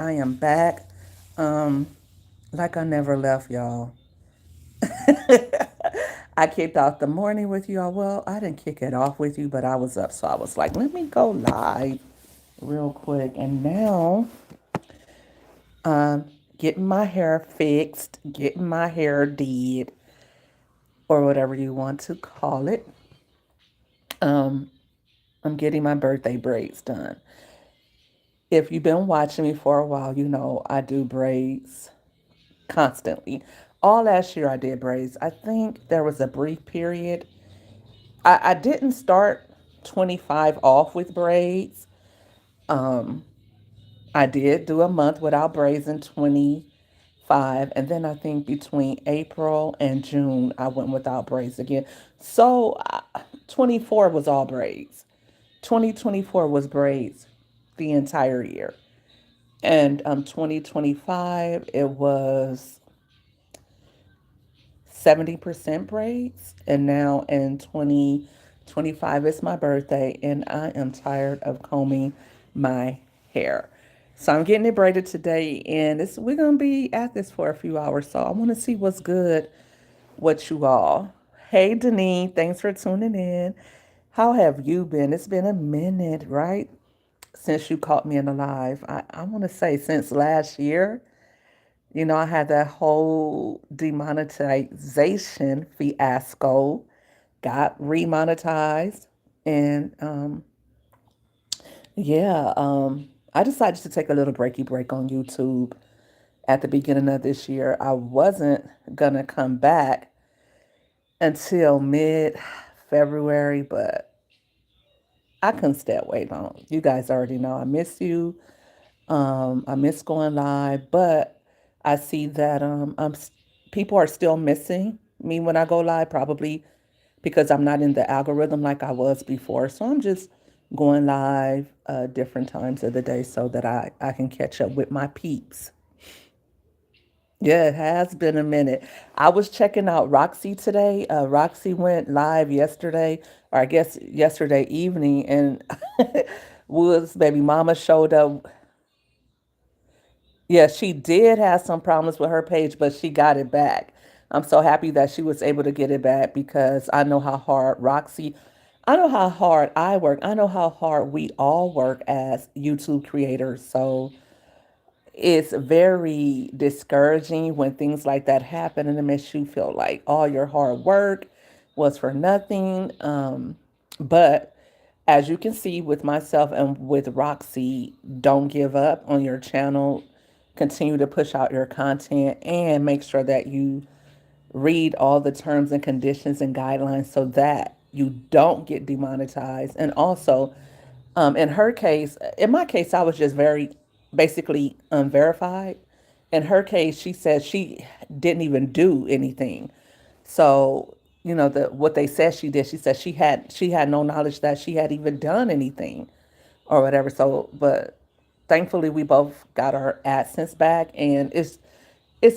I am back. Um, like I never left y'all. I kicked off the morning with y'all. Well, I didn't kick it off with you, but I was up, so I was like, let me go live real quick. And now, um, getting my hair fixed, getting my hair did, or whatever you want to call it. Um, I'm getting my birthday braids done. If you've been watching me for a while, you know I do braids constantly. All last year I did braids. I think there was a brief period. I didn't start 25 off with braids. Um, I did do a month without braids in 25. And then I think between April and June, I went without braids again. So 24 was all braids. 2024 was braids the entire year. And 2025, it was 70% braids. And now in 2025, it's my birthday, and I am tired of combing my hair. So I'm getting it braided today, and we're going to be at this for a few hours. So I want to see what's good with you all. Hey, Denise, thanks for tuning in. How have you been? It's been a minute, right? Since you caught me in the live. I want to say since last year. I had that whole demonetization fiasco, got remonetized, and yeah, I decided to take a little breaky break on YouTube at the beginning of this year. I wasn't gonna come back until mid February, but I couldn't stay away long. You guys already know I miss you. I miss going live, but I see that people are still missing me when I go live, probably because I'm not in the algorithm like I was before. So I'm just going live different times of the day so that I can catch up with my peeps. Yeah, it has been a minute. I was checking out Roxy today. Roxy went live yesterday, or I guess yesterday evening, and Wood's baby mama showed up. Yeah, she did have some problems with her page, but she got it back. I'm so happy that she was able to get it back because I know how hard I know how hard I work. I know how hard we all work as YouTube creators. So it's very discouraging when things like that happen and it makes you feel like all your hard work was for nothing. But as you can see with myself and with Roxy, don't give up on your channel. Continue to push out your content and make sure that you read all the terms and conditions and guidelines so that you don't get demonetized. And also, in my case, I was just very basically unverified. In her case, she said she didn't even do anything. So, what they said she did, she said she had no knowledge that she had even done anything or whatever. So, but thankfully we both got our AdSense back, and it's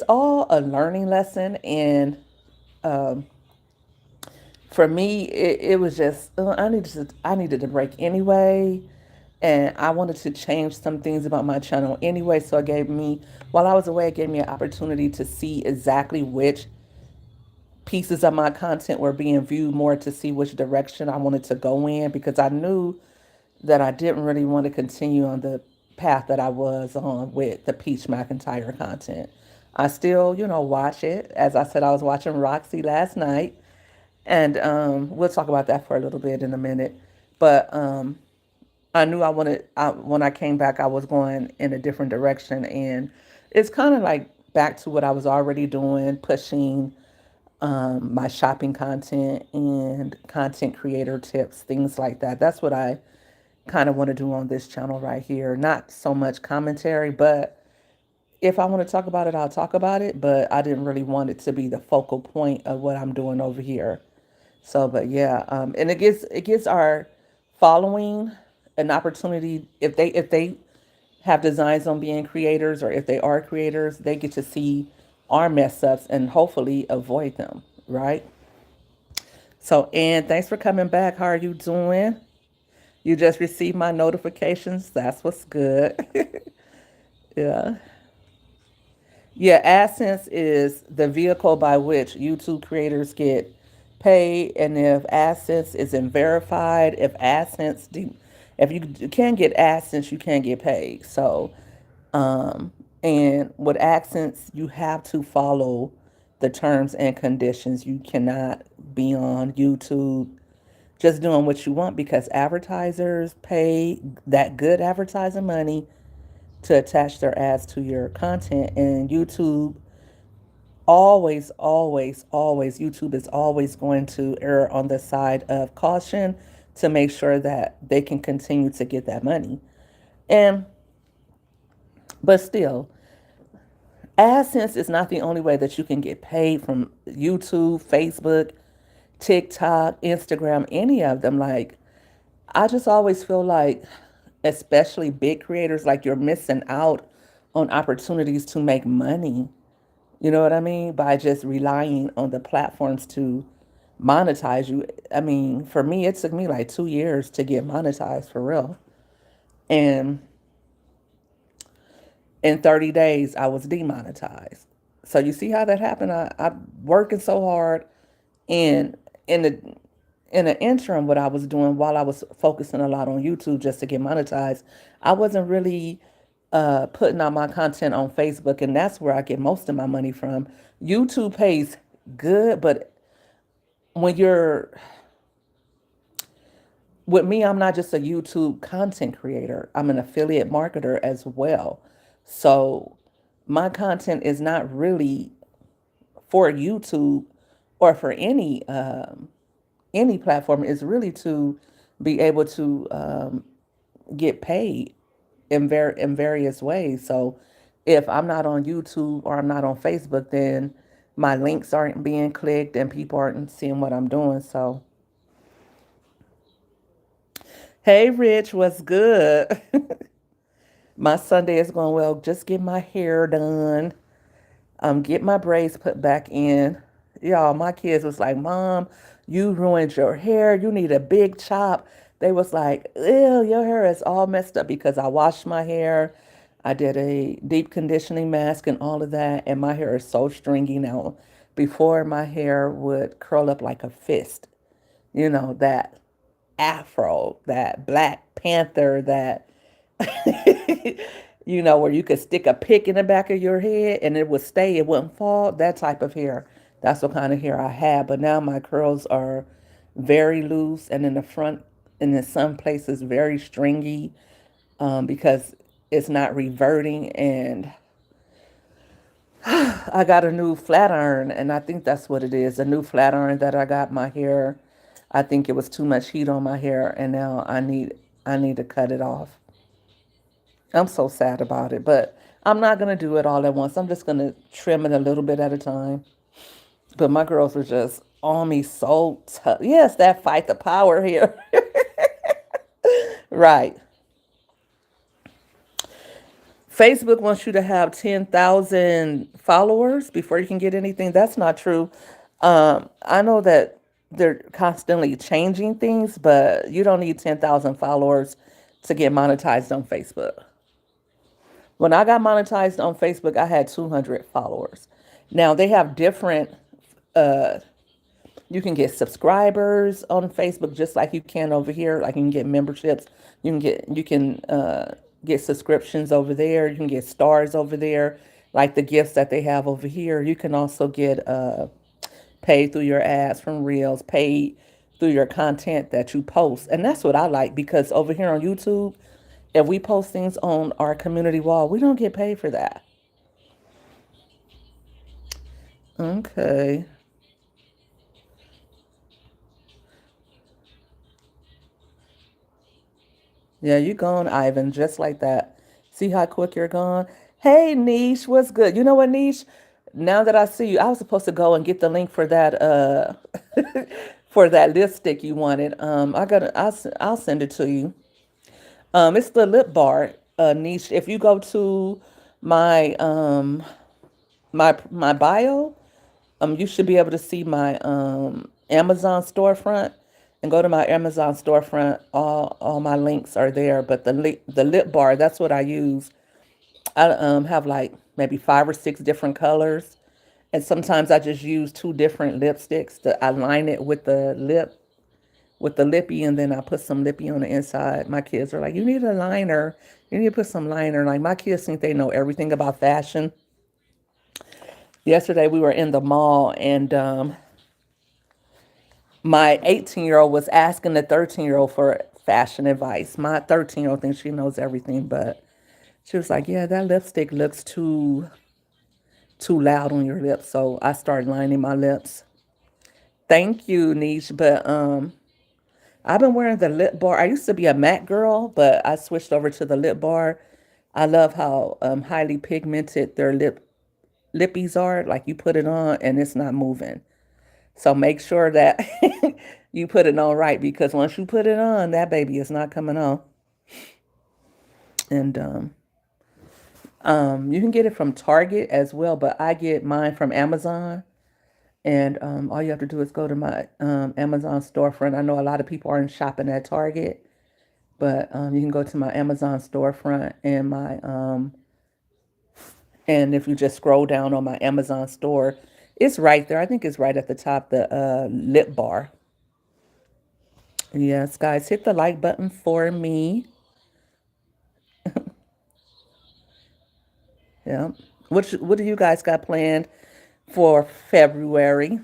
all a learning lesson. And for me, it was just I needed to break anyway, and I wanted to change some things about my channel anyway. So it gave me, while I was away, it gave me an opportunity to see exactly which pieces of my content were being viewed more, to see which direction I wanted to go in, because I knew that I didn't really want to continue on the path that I was on with the Peach McIntyre content. I still, watch it. As I said, I was watching Roxy last night, and we'll talk about that for a little bit in a minute. But I knew when I came back, I was going in a different direction, and it's kind of like back to what I was already doing, pushing my shopping content and content creator tips, things like that. That's what I kind of want to do on this channel right here. Not so much commentary, but if I want to talk about it, I'll talk about it. But I didn't really want it to be the focal point of what I'm doing over here. So, but yeah, and it gives our following an opportunity, if they have designs on being creators, or if they are creators, they get to see our mess ups and hopefully avoid them, right? So, and thanks for coming back. How are you doing? You just received my notifications. That's what's good. Yeah. Yeah, AdSense is the vehicle by which YouTube creators get paid, and if AdSense isn't verified, if you can't get AdSense, you can't get paid. Um, and with AdSense, you have to follow the terms and conditions. You cannot be on YouTube just doing what you want because advertisers pay that good advertising money to attach their ads to your content, and YouTube YouTube is always going to err on the side of caution to make sure that they can continue to get that money. And but still, AdSense is not the only way that you can get paid from YouTube, Facebook, TikTok, Instagram, any of them. Like, I just always feel like, especially big creators, like you're missing out on opportunities to make money. You know what I mean? By just relying on the platforms to monetize you. I mean, for me, it took me like 2 years to get monetized for real. And in 30 days, I was demonetized. So you see how that happened? I'm working so hard, and in the in the interim, what I was doing while I was focusing a lot on YouTube just to get monetized, I wasn't really putting out my content on Facebook, and that's where I get most of my money from. YouTube pays good, but when you're with me, I'm not just a YouTube content creator, I'm an affiliate marketer as well. So my content is not really for YouTube or for any platform. It's really to be able to get paid in various ways. So if I'm not on YouTube or I'm not on Facebook, then my links aren't being clicked and people aren't seeing what I'm doing. So, hey, Rich, what's good? My Sunday is going well. Just get my hair done. Get my braids put back in. Y'all, my kids was like, Mom, you ruined your hair. You need a big chop. They was like, ew, your hair is all messed up because I washed my hair. I did a deep conditioning mask and all of that, and my hair is so stringy now. Before, my hair would curl up like a fist. You know, that afro, that Black Panther, that where you could stick a pick in the back of your head and it would stay, it wouldn't fall. That type of hair. That's what kind of hair I had. But now my curls are very loose and in the front and in some places very stringy because it's not reverting. And I got a new flat iron, and I think that's what it is. A new flat iron that I got my hair. I think it was too much heat on my hair, and now I need to cut it off. I'm so sad about it, but I'm not gonna do it all at once. I'm just gonna trim it a little bit at a time. But my girls were just on me so tough. Yes, that fight the power here. Right. Facebook wants you to have 10,000 followers before you can get anything. That's not true. I know that they're constantly changing things, but you don't need 10,000 followers to get monetized on Facebook. When I got monetized on Facebook, I had 200 followers. Now they have different, you can get subscribers on Facebook just like you can over here. Like you can get memberships. You can get subscriptions over there. You can get stars over there, like the gifts that they have over here. You can also get paid through your ads from Reels, paid through your content that you post. And that's what I like because over here on YouTube, if we post things on our community wall, we don't get paid for that. Okay. Yeah, you gone, Ivan, just like that. See how quick you're gone? Hey, Niche, what's good? You know what, Niche? Now that I see you, I was supposed to go and get the link for that for that lipstick you wanted. I'll send it to you. It's the lip bar, Niche. If you go to my my bio, you should be able to see my Amazon storefront and go to my Amazon storefront. All my links are there, but the lip bar, that's what I use I have like maybe 5 or 6 different colors. And sometimes I just use 2 different lipsticks to align it with the lippy, and then I put some lippy on the inside. My kids are like, "You need a liner. You need to put some liner." Like my kids think they know everything about fashion. Yesterday we were in the mall, and my 18-year-old was asking the 13-year-old for fashion advice. My 13-year-old thinks she knows everything, but she was like, "Yeah, that lipstick looks too loud on your lips." So I started lining my lips. Thank you, Niche. But I've been wearing the lip bar. I used to be a matte girl, but I switched over to the lip bar. I love how highly pigmented their lippies are. Like you put it on and it's not moving. So make sure that you put it on right, because once you put it on, that baby is not coming on. And you can get it from Target as well, but I get mine from Amazon. And all you have to do is go to my Amazon storefront. I know a lot of people aren't shopping at Target, but you can go to my Amazon storefront and if you just scroll down on my Amazon store, it's right there. I think it's right at the top, the lip bar. Yes, guys, hit the like button for me. Yeah. What do you guys got planned for February?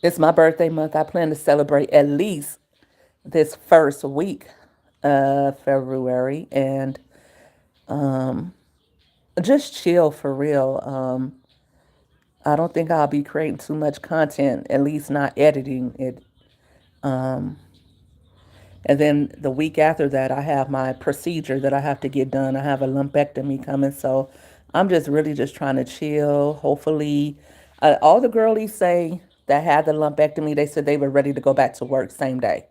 It's my birthday month. I plan to celebrate at least this first week of February and just chill for real. I don't think I'll be creating too much content, at least not editing it. And then the week after that, I have my procedure that I have to get done. I have a lumpectomy coming, so I'm just really just trying to chill. Hopefully, all the girlies say that had the lumpectomy, they said they were ready to go back to work same day.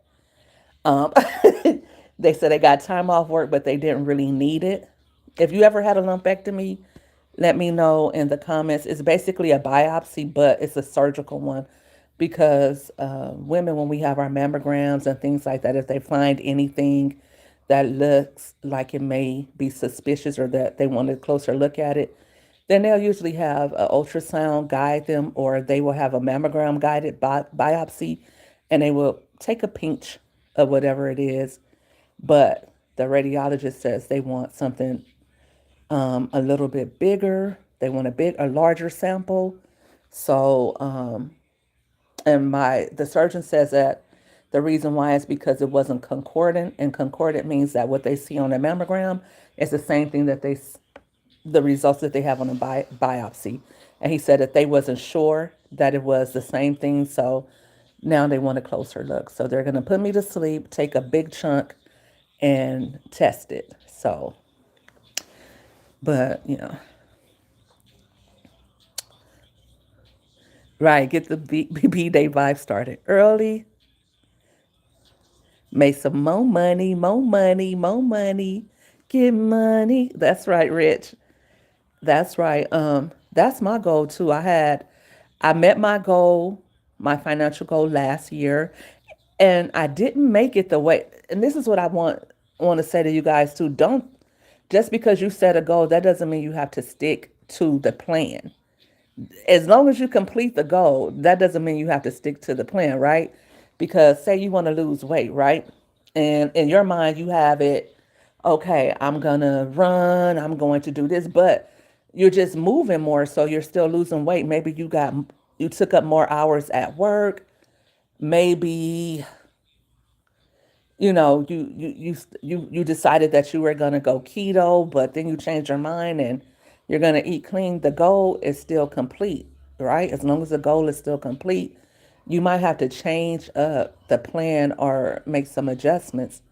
Um, they said they got time off work, but they didn't really need it. If you ever had a lumpectomy, let me know in the comments. It's basically a biopsy, but it's a surgical one because women, when we have our mammograms and things like that, if they find anything that looks like it may be suspicious or that they want a closer look at it, then they'll usually have an ultrasound guide them, or they will have a mammogram guided biopsy, and they will take a pinch of whatever it is. But the radiologist says they want something a little bit bigger. They want a larger sample. So, and the surgeon says that the reason why is because it wasn't concordant, and concordant means that what they see on a mammogram is the same thing the results that they have on a biopsy. And he said that they wasn't sure that it was the same thing, so now they want a closer look. So they're gonna put me to sleep, take a big chunk, and test it. So, but right, get the B day vibe started early. Make some more money, more money, more money. Get money. That's right, Rich. That's right. That's my goal too. I met my goal, my financial goal last year, and I didn't make it the way. And this is what I want to say to you guys too. Don't just because you set a goal, that doesn't mean you have to stick to the plan. As long as you complete the goal, that doesn't mean you have to stick to the plan, right? Because say you want to lose weight, right? And in your mind, you have it, okay, I'm gonna run, I'm going to do this, but you're just moving more, so you're still losing weight. Maybe you took up more hours at work. Maybe you decided that you were going to go keto, but then you changed your mind and you're going to eat clean. The goal is still complete, right? As long as the goal is still complete, you might have to change up the plan or make some adjustments,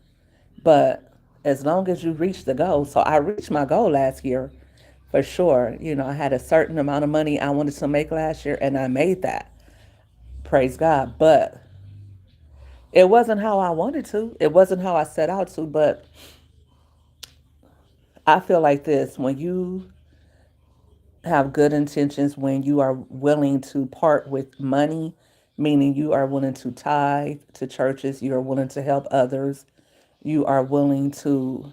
but as long as you reach the goal. So I reached my goal last year for sure. I had a certain amount of money I wanted to make last year, and I made that. Praise God. But it wasn't how I wanted to. It wasn't how I set out to, but I feel like this: when you have good intentions, when you are willing to part with money, meaning you are willing to tithe to churches, you are willing to help others, you are willing to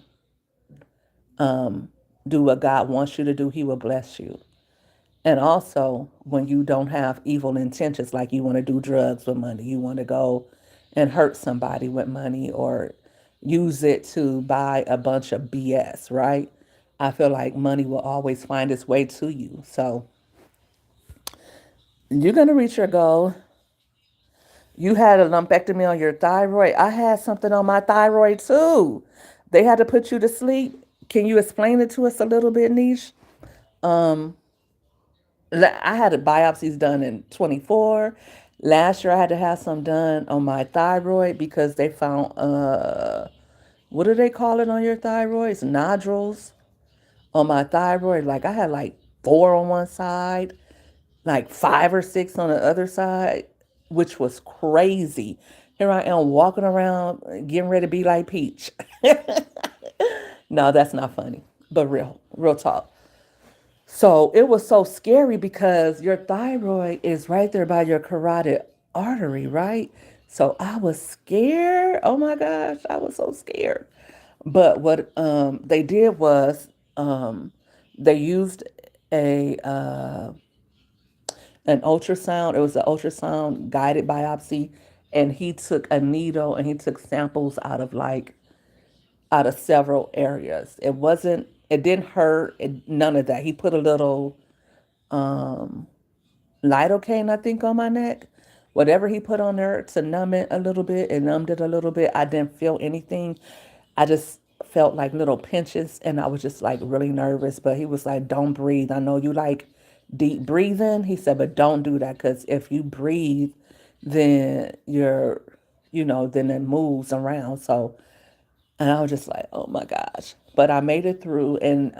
Do what God wants you to do, He will bless you. And also, when you don't have evil intentions, like you want to do drugs with money, you want to go and hurt somebody with money or use it to buy a bunch of BS, right? I feel like money will always find its way to you. So you're going to reach your goal. You had a lumpectomy on your thyroid. I had something on my thyroid too. They had to put you to sleep. Can you explain it to us a little bit, Niche? I had biopsies done in 24. Last year I had to have some done on my thyroid because they found what do they call it on your thyroid? It's nodules on my thyroid. Like I had like four on one side, like five or six on the other side, which was crazy. Here I am walking around getting ready to be like Peach. No, that's not funny, but real talk. So it was so scary because your thyroid is right there by your carotid artery, right? So I was scared. Oh my gosh, I was so scared. But what they did was they used a an ultrasound. It was an ultrasound guided biopsy, and he took a needle and he took samples out of several areas. It wasn't. It didn't hurt. None of that. He put a little lidocaine, I think, on my neck. Whatever he put on there to numb it a little bit, it numbed it a little bit. I didn't feel anything. I just felt like little pinches, and I was just like really nervous. But he was like, "Don't breathe. I know you like deep breathing." He said, "But don't do that because if you breathe, then then it moves around." So, and I was just like, "Oh my gosh!" But I made it through, and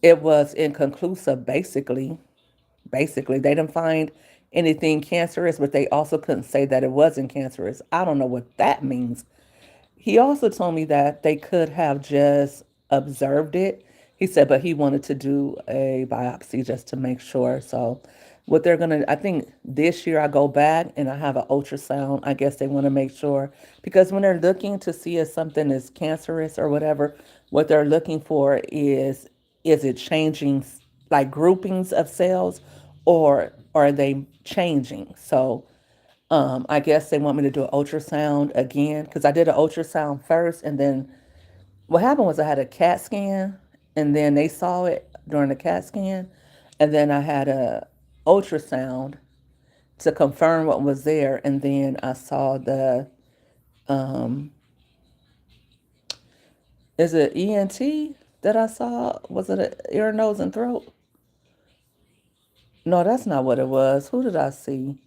it was inconclusive, basically. Basically, they didn't find anything cancerous, but they also couldn't say that it wasn't cancerous. I don't know what that means. He also told me that they could have just observed it. He said, but he wanted to do a biopsy just to make sure. So, what they're gonna, I think this year I go back and I have an ultrasound. I guess they want to make sure because when they're looking to see if something is cancerous or whatever, what they're looking for is it changing like groupings of cells or are they changing? So, I guess they want me to do an ultrasound again because I did an ultrasound first, and then what happened was I had a CAT scan, and then they saw it during the CAT scan, and then I had a ultrasound to confirm what was there, and then I saw the is it ENT that I saw? Was it a ear, nose, and throat? No, that's not what it was. Who did I see?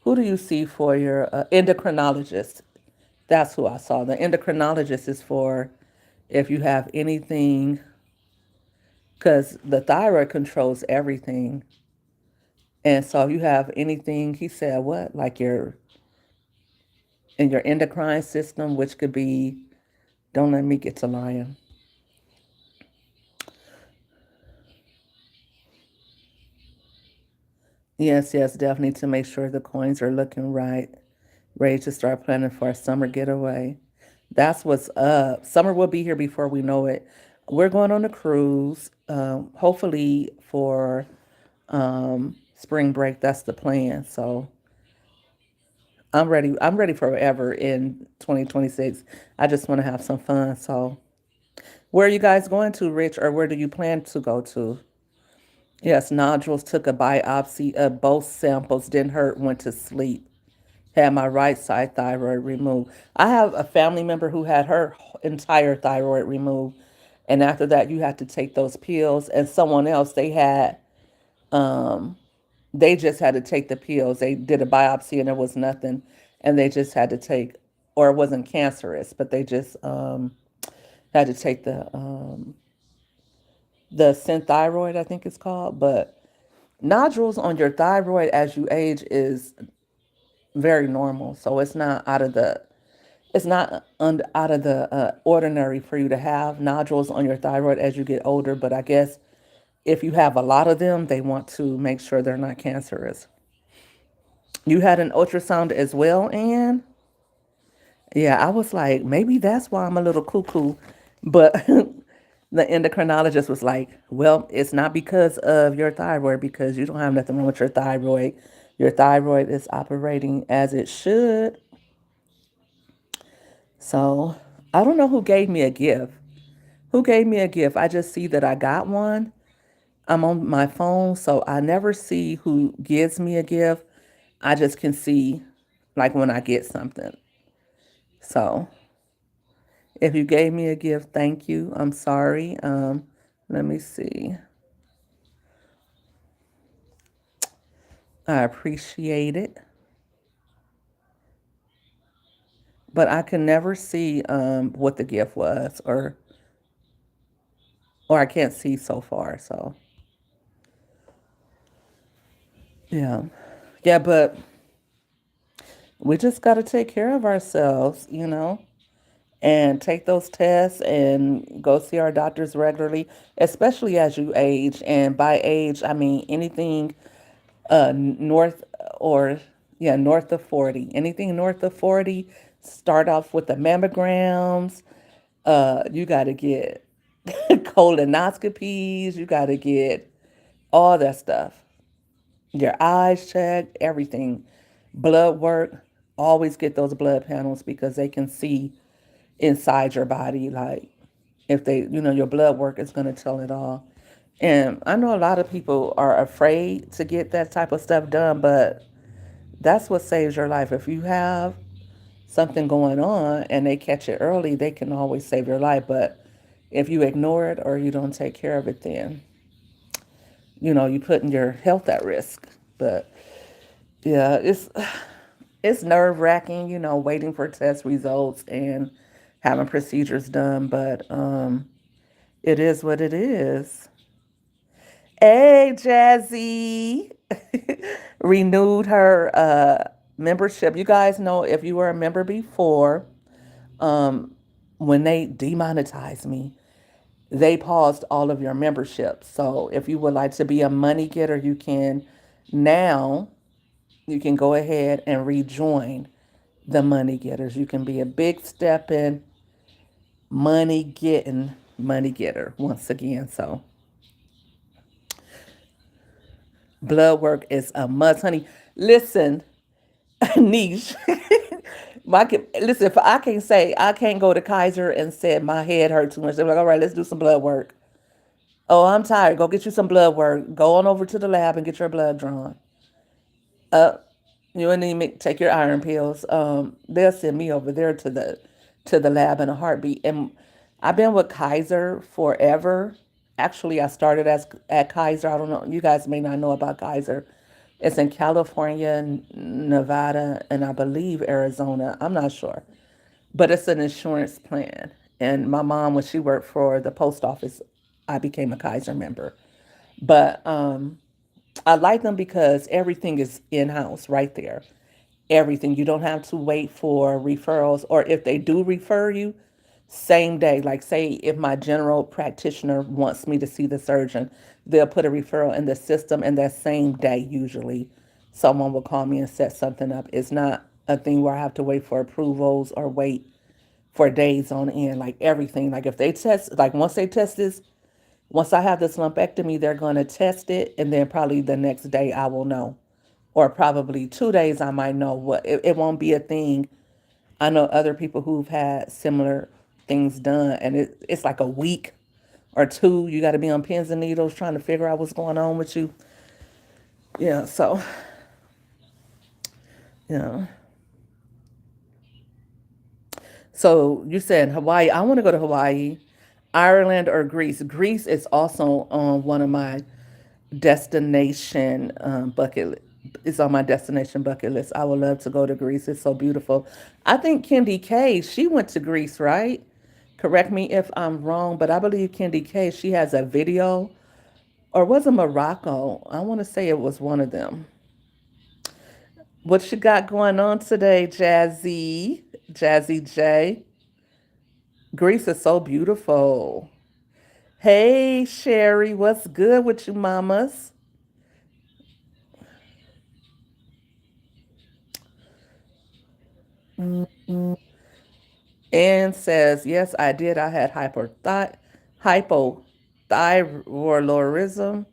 Who do you see for your endocrinologist? That's who I saw. The endocrinologist is for if you have anything, because the thyroid controls everything. And so if you have anything, he said, what? Like your in your endocrine system, which could be, don't let me get to lying. Yes, yes, definitely to make sure the coins are looking right, ready to start planning for a summer getaway. That's what's up. Summer will be here before we know it. We're going on a cruise, hopefully for spring break. That's the plan. So I'm ready. I'm ready forever in 2026. I just want to have some fun. So where are you guys going to, Rich, or where do you plan to go to? Yes, nodules took a biopsy of both samples, didn't hurt, went to sleep. Had my right side thyroid removed. I have a family member who had her entire thyroid removed. And after that, you had to take those pills. And someone else, they just had to take the pills. They did a biopsy and there was nothing. And they just had to take, or it wasn't cancerous, but they just had to take the synthyroid, I think it's called. But nodules on your thyroid as you age is very normal. So it's not out of the ordinary for you to have nodules on your thyroid as you get older. But I guess if you have a lot of them, they want to make sure they're not cancerous. You had an ultrasound as well, Anne? Yeah, I was like, maybe that's why I'm a little cuckoo. But The endocrinologist was like, well, it's not because of your thyroid, because you don't have nothing wrong with your thyroid. Your thyroid is operating as it should. So I don't know who gave me a gift. Who gave me a gift? I just see that I got one. I'm on my phone, so I never see who gives me a gift. I just can see like when I get something. So if you gave me a gift, thank you. I'm sorry. Let me see. I appreciate it, but I can never see what the gift was, or I can't see so far. So yeah, yeah, but we just got to take care of ourselves, and take those tests and go see our doctors regularly, especially as you age. And by age, I mean anything north or yeah, north of 40. Anything north of 40, start off with the mammograms. You got to get colonoscopies. You got to get all that stuff. Your eyes checked, everything. Blood work. Always get those blood panels because they can see inside your body. Like if they, your blood work is going to tell it all. And I know a lot of people are afraid to get that type of stuff done, but that's what saves your life. If you have something going on and they catch it early, they can always save your life. But if you ignore it or you don't take care of it, then, you're putting your health at risk. But yeah, it's nerve wracking, waiting for test results and having procedures done. But it is what it is. Hey, Jazzy renewed her membership. You guys know if you were a member before, um, when they demonetized me, they paused all of your memberships. So if you would like to be a money getter, you can now. You can go ahead and rejoin the money getters. You can be a big step in money getter once again. So blood work is a must, honey. Listen, niche. Listen, if I can't say I can't go to Kaiser and said my head hurt too much, they're like, all right, let's do some blood work. Oh, I'm tired. Go get you some blood work. Go on over to the lab and get your blood drawn. Uh, you anemic, take your iron pills. They'll send me over there to the lab in a heartbeat. And I've been with Kaiser forever. Actually, I started at Kaiser. I don't know. You guys may not know about Kaiser. It's in California, Nevada, and I believe Arizona. I'm not sure, but it's an insurance plan. And my mom, when she worked for the post office, I became a Kaiser member. But I like them because everything is in house right there. Everything. You don't have to wait for referrals, or if they do refer you, same day. Like, say, if my general practitioner wants me to see the surgeon, they'll put a referral in the system, and that same day, usually, someone will call me and set something up. It's not a thing where I have to wait for approvals or wait for days on end. Like, everything. Like, if they test, like, once I have this lumpectomy, they're going to test it, and then probably the next day I will know, or probably 2 days I might know what. It won't be a thing. I know other people who've had similar things done, and it's like a week or two. You got to be on pins and needles trying to figure out what's going on with you. Yeah. So yeah. So you said Hawaii. I want to go to Hawaii, Ireland, or Greece. Greece is also on one of my destination bucket list. It's on my destination bucket list. I would love to go to Greece. It's so beautiful. I think Kendi K, she went to Greece, right? Correct me if I'm wrong, but I believe Kendi K, she has a video, or was it Morocco? I want to say it was one of them. What you got going on today, Jazzy? Jazzy J. Greece is so beautiful. Hey, Sherry, what's good with you, mamas? Ann says, yes, I did. I had hypothyroidism.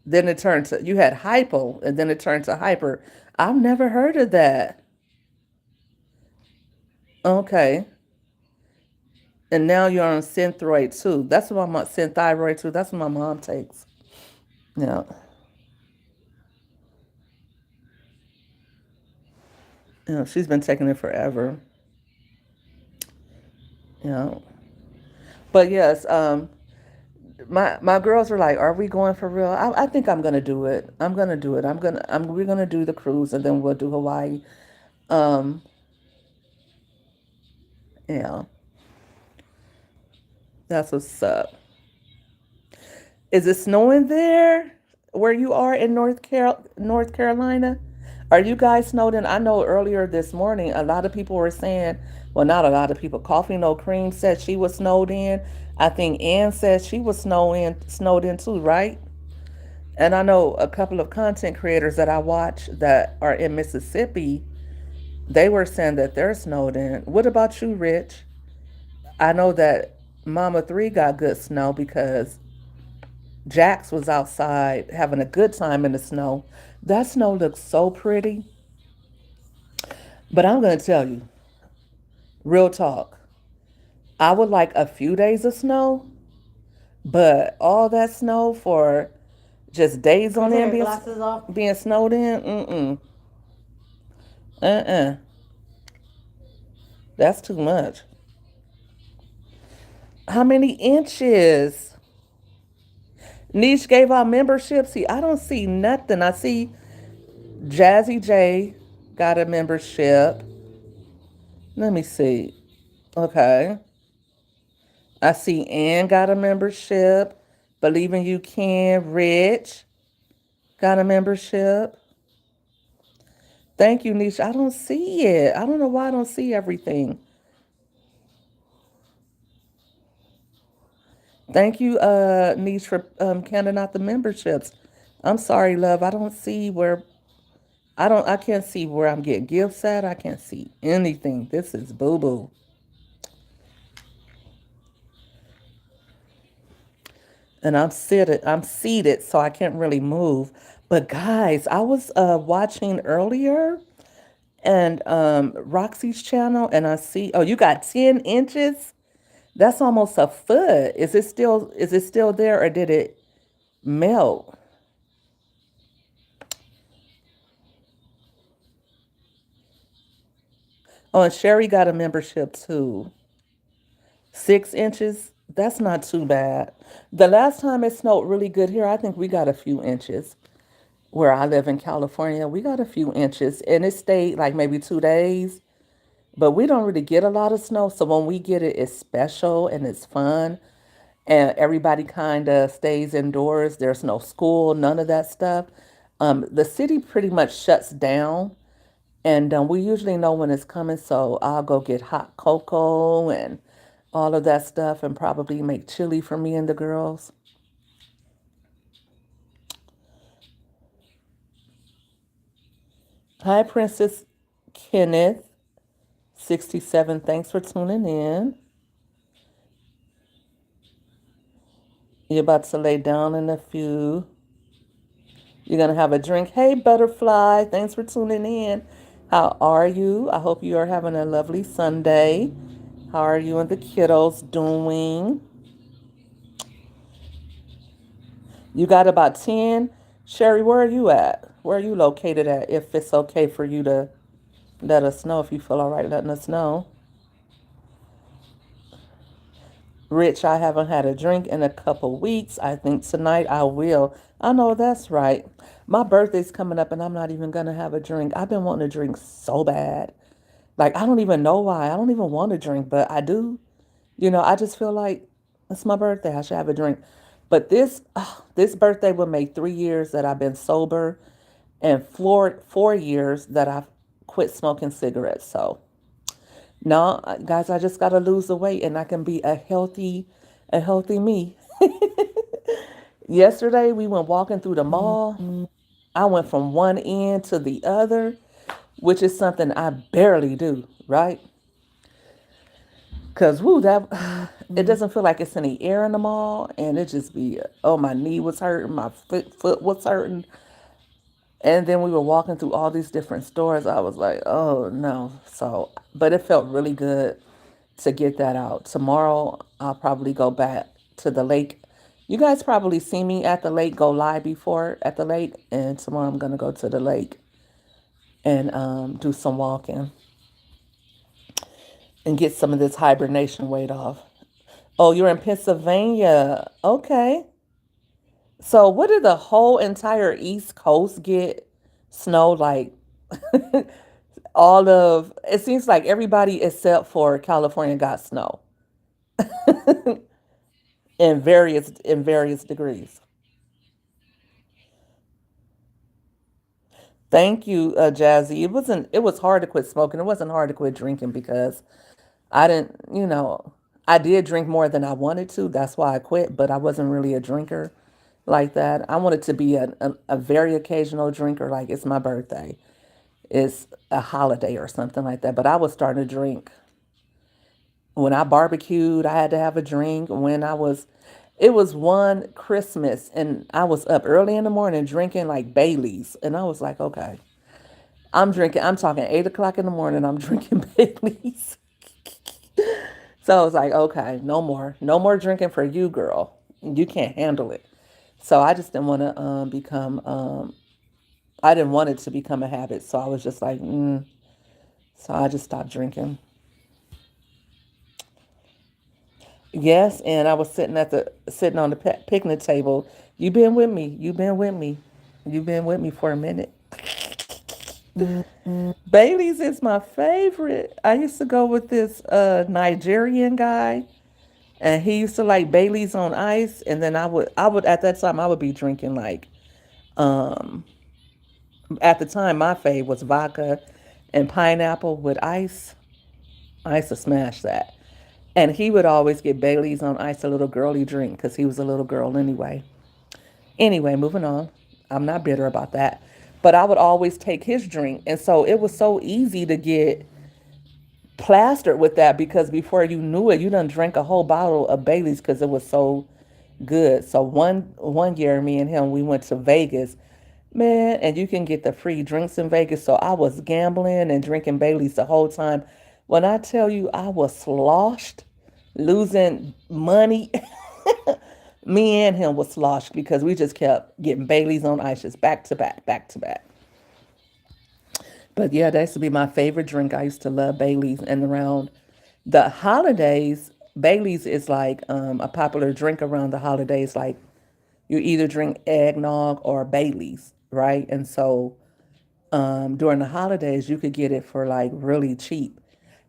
Then it turned to, you had hypo, and then it turned to hyper. I've never heard of that. Okay. And now you're on Synthroid too. That's what my Synthyroid too. That's what my mom takes. Yeah. Yeah. She's been taking it forever. Yeah. But yes, my girls were like, "Are we going for real?" I think I'm gonna do it. I'm gonna do it. We're gonna do the cruise and then we'll do Hawaii. Um, yeah, that's what's up. Is it snowing there where you are in North Carolina? Are you guys snowed in? I know earlier this morning a lot of people were saying, well, not a lot of people. Coffee No Cream said she was snowed in. I think Ann said she was snowed in too, right? And I know a couple of content creators that I watch that are in Mississippi, they were saying that they're snowed in. What about you, Rich? I know that Mama 3 got good snow because Jax was outside having a good time in the snow. That snow looks so pretty. But I'm going to tell you, real talk, I would like a few days of snow, but all that snow for just days Can on you take end your glasses off? being snowed in, uh-uh, that's too much. How many inches? Niche gave out membership. See, I don't see nothing. I see Jazzy J got a membership. Let me see. Okay. I see Ann got a membership. Believing You Can. Rich got a membership. Thank you, Niche. I don't see it. I don't know why I don't see everything. Thank you, Niche, for counting out the memberships. I'm sorry, love. I don't see where I can't see where I'm getting gifts at. I can't see anything. This is boo boo. And I'm seated, so I can't really move. But guys, I was watching earlier and Roxy's channel and I see, oh, you got 10 inches? That's almost a foot. Is it still there or did it melt? Oh, and Sherry got a membership too. 6 inches? That's not too bad. The last time it snowed really good here, I think we got a few inches. Where I live in California, we got a few inches and it stayed like maybe 2 days. But we don't really get a lot of snow. So when we get it, it's special and it's fun. And everybody kind of stays indoors. There's no school, none of that stuff. The city pretty much shuts down. And we usually know when it's coming. So I'll go get hot cocoa and all of that stuff and probably make chili for me and the girls. Hi, Princess Kenneth, 67. Thanks for tuning in. You're about to lay down in a few. You're going to have a drink. Hey, Butterfly. Thanks for tuning in. How are you? I hope you are having a lovely Sunday. How are you and the kiddos doing? You got about 10. Sherry, where are you at? Where are you located at? If it's okay for you to let us know, if you feel all right letting us know. Rich, I haven't had a drink in a couple weeks. I think tonight I will. I know that's right. My birthday's coming up and I'm not even going to have a drink. I've been wanting to drink so bad. Like, I don't even know why. I don't even want to drink, but I do. I just feel like it's my birthday. I should have a drink. But this birthday will make 3 years that I've been sober and 4 years that I've quit smoking cigarettes. So no, guys, I just gotta lose the weight and I can be a healthy me. Yesterday we went walking through the mall. I went from one end to the other, which is something I barely do, right? Cause woo, that it doesn't feel like it's any air in the mall, and it just be oh my knee was hurting, my foot was hurting, and then we were walking through all these different stores. I was like, oh no. So, but it felt really good to get that out. Tomorrow I'll probably go back to the lake. You guys probably see me at the lake, go live before at the lake, and tomorrow I'm gonna go to the lake and do some walking and get some of this hibernation weight off. Oh, you're in Pennsylvania. Okay. So what did the whole entire East Coast get snow like all of it seems like everybody except for California got snow in various degrees. Thank you, Jazzy. It was hard to quit smoking. It wasn't hard to quit drinking because I didn't, I did drink more than I wanted to. That's why I quit, but I wasn't really a drinker like that. I wanted to be a very occasional drinker, like it's my birthday, it's a holiday or something like that. But I was starting to drink when I barbecued. I had to have a drink. It was one Christmas and I was up early in the morning drinking like Baileys. And I was like, okay, I'm talking 8 o'clock in the morning, I'm drinking Baileys. So I was like, okay, no more. No more drinking for you, girl. You can't handle it. So I just didn't want to I didn't want it to become a habit. So I was just like, so I just stopped drinking. Yes, and I was sitting on the picnic table. You been with me. You been with me. You been with me for a minute. Bailey's is my favorite. I used to go with this Nigerian guy, and he used to like Bailey's on ice, and then I would at that time I would be drinking like at the time my fave was vodka and pineapple with ice. I used to smash that. And he would always get Bailey's on ice, a little girly drink, because he was a little girl anyway. Anyway, moving on. I'm not bitter about that. But I would always take his drink. And so it was so easy to get plastered with that because before you knew it, you done drank a whole bottle of Bailey's because it was so good. So one year, me and him, we went to Vegas, man, and you can get the free drinks in Vegas. So I was gambling and drinking Bailey's the whole time. When I tell you I was sloshed, losing money, me and him was sloshed because we just kept getting Bailey's on ice just back to back, back to back. But yeah, that used to be my favorite drink. I used to love Bailey's. And around the holidays, Bailey's is like a popular drink around the holidays. Like you either drink eggnog or Bailey's, right? And so during the holidays, you could get it for like really cheap.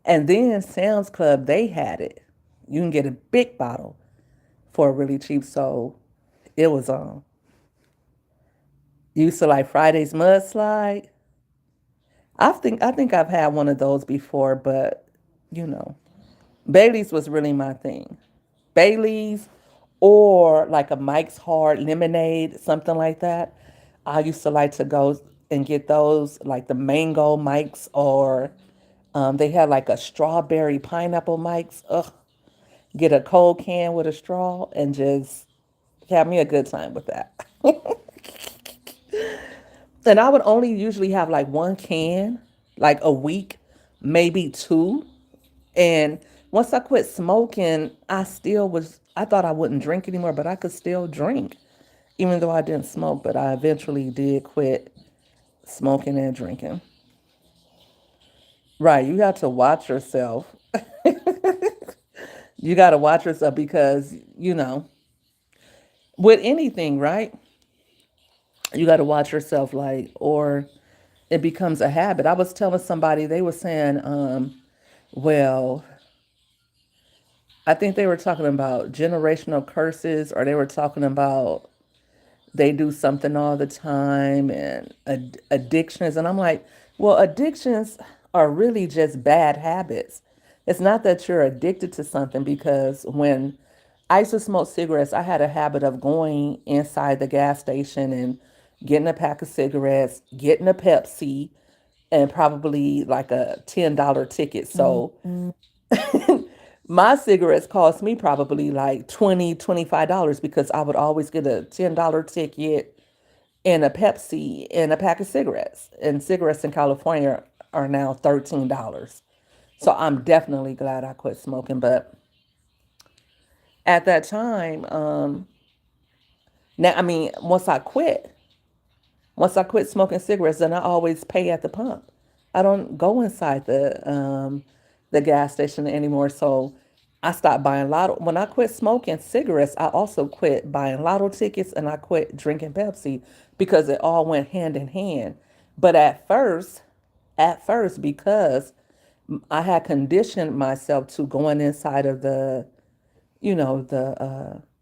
And then Sam's Club, they had it. You can get a big bottle for really cheap. So it was used to like Friday's mudslide. I think I've had one of those before, but you know, Bailey's was really my thing. Bailey's or like a Mike's Hard Lemonade, something like that. I used to like to go and get those, like the mango Mike's, or they had like a strawberry pineapple Mike's. Ugh, get a cold can with a straw and just have me a good time with that. And I would only usually have like one can, like a week, maybe two. And once I quit smoking, I thought I wouldn't drink anymore, but I could still drink, even though I didn't smoke. But I eventually did quit smoking and drinking. Right. You got to watch yourself. You got to watch yourself because, with anything, right? You got to watch yourself, like, or it becomes a habit. I was telling somebody, they were saying, well, I think they were talking about generational curses, or they were talking about they do something all the time and addictions. And I'm like, well, addictions are really just bad habits. It's not that you're addicted to something because when I used to smoke cigarettes, I had a habit of going inside the gas station and getting a pack of cigarettes, getting a Pepsi, and probably like a $10 ticket. So My cigarettes cost me probably like $20, $25 because I would always get a $10 ticket and a Pepsi and a pack of cigarettes. And cigarettes in California are now $13. So I'm definitely glad I quit smoking. But at that time, now I mean, once I quit smoking cigarettes, then I always pay at the pump. I don't go inside the gas station anymore. So I stopped buying lotto. When I quit smoking cigarettes, I also quit buying lotto tickets and I quit drinking Pepsi because it all went hand in hand. But at first, because I had conditioned myself to going inside of the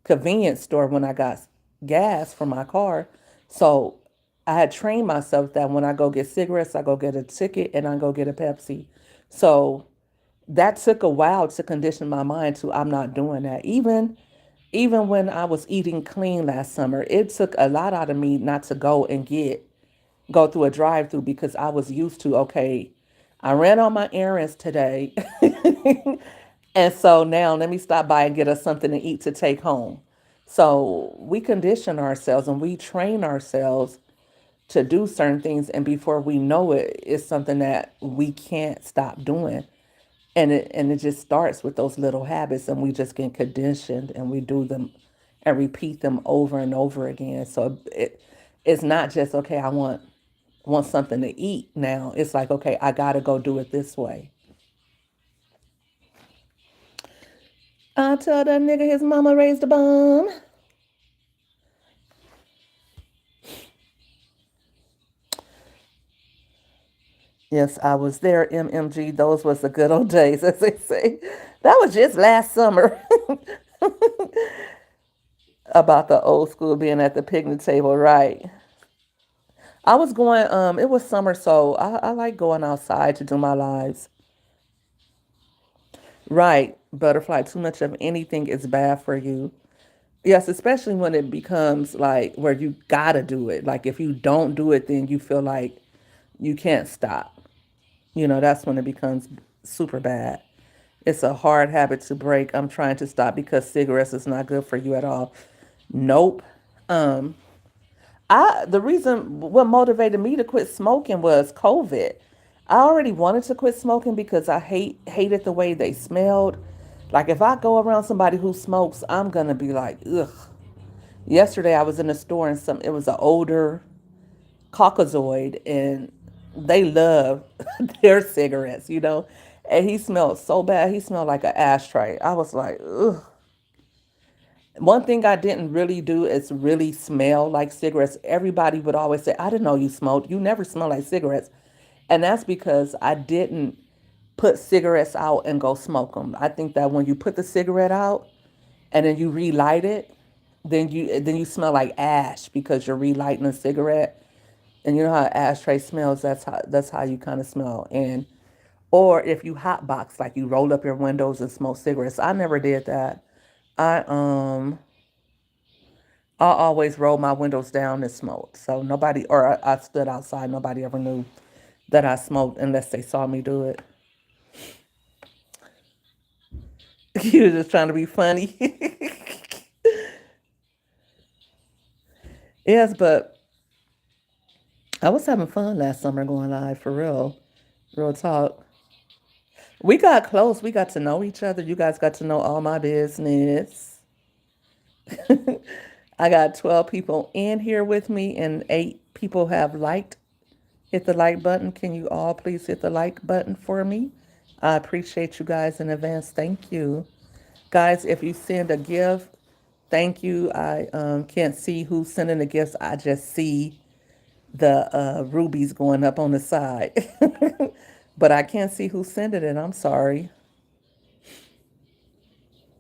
convenience store when I got gas for my car. So I had trained myself that when I go get cigarettes, I go get a ticket and I go get a Pepsi. So that took a while to condition my mind to I'm not doing that. Even when I was eating clean last summer, it took a lot out of me not to go through a drive through because I was used to, okay, I ran on my errands today. And so now let me stop by and get us something to eat to take home. So we condition ourselves and we train ourselves to do certain things. And before we know it, it's something that we can't stop doing. And it just starts with those little habits and we just get conditioned and we do them and repeat them over and over again. So it's not just, okay, I want something to eat now. It's like, okay, I gotta go do it this way. I tell that nigga his mama raised a bomb. Yes, I was there, MMG. Those was the good old days, as they say. That was just last summer. About the old school being at the picnic table, right? I was going, it was summer, so I like going outside to do my lives. Right, butterfly, too much of anything is bad for you. Yes, especially when it becomes like where you gotta do it. Like if you don't do it, then you feel like you can't stop. That's when it becomes super bad. It's a hard habit to break. I'm trying to stop because cigarettes is not good for you at all. Nope. Um, the reason what motivated me to quit smoking was COVID. I already wanted to quit smoking because I hated the way they smelled. Like if I go around somebody who smokes, I'm gonna be like, ugh. Yesterday I was in a store and it was an older Caucasoid and they love their cigarettes. And he smelled so bad. He smelled like an ashtray. I was like, ugh. One thing I didn't really do is really smell like cigarettes. Everybody would always say, I didn't know you smoked. You never smell like cigarettes. And that's because I didn't put cigarettes out and go smoke them. I think that when you put the cigarette out and then you relight it, then you smell like ash because you're relighting a cigarette. And you know how an ashtray smells. That's how you kind of smell. And or if you hotbox, like you roll up your windows and smoke cigarettes. I never did that. I um I always rolled my windows down and smoked. So nobody, or I stood outside. Nobody ever knew that I smoked unless they saw me do it. You were just trying to be funny. Yes, but I was having fun last summer going live for real. Real talk. We got close. We got to know each other. You guys got to know all my business. I got 12 people in here with me, and 8 people have liked. Hit the like button. Can you all please hit the like button for me? I appreciate you guys in advance. Thank you. Guys, if you send a gift, thank you. I can't see who's sending the gifts. I just see the rubies going up on the side. But I can't see who's sending it. I'm sorry.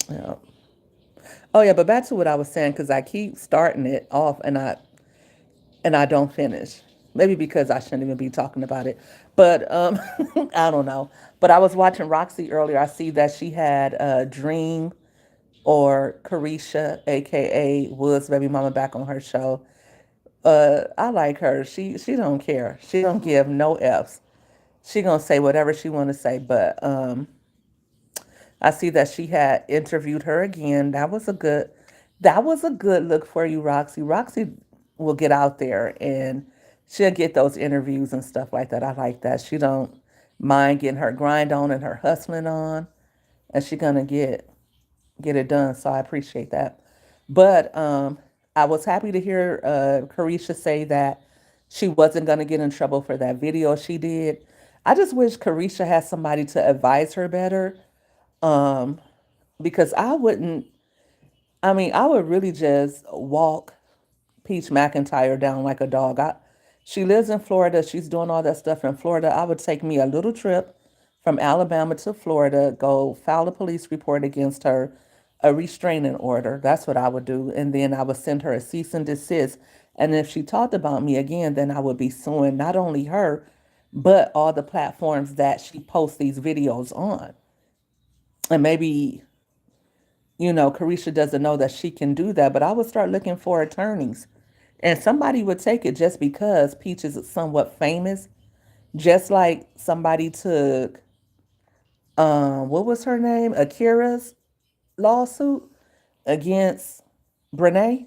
Yeah. Oh yeah, but back to what I was saying because I keep starting it off and I don't finish. Maybe because I shouldn't even be talking about it. But I don't know. But I was watching Roxy earlier. I see that she had Dream or Carisha, aka Wood's baby mama, back on her show. I like her. She don't care. She don't give no F's. She gonna say whatever she wanna say. But I see that she had interviewed her again. That was a good look for you, Roxy. Roxy will get out there and she'll get those interviews and stuff like that. I like that. She don't mind getting her grind on and her hustling on, and she gonna get it done. So I appreciate that. But I was happy to hear Carisha say that she wasn't gonna get in trouble for that video she did. I just wish Carisha had somebody to advise her better, um, because I wouldn't. I mean, I would really just walk Peach McIntyre down like a dog. She lives in Florida. She's doing all that stuff in Florida. I would take me a little trip from Alabama to Florida, go file a police report against her, a restraining order. That's what I would do. And then I would send her a cease and desist. And if she talked about me again, then I would be suing not only her, but all the platforms that she posts these videos on. And maybe, Carisha doesn't know that she can do that, but I would start looking for attorneys. And somebody would take it just because Peach is somewhat famous, just like somebody took, what was her name? Akira's lawsuit against Brene.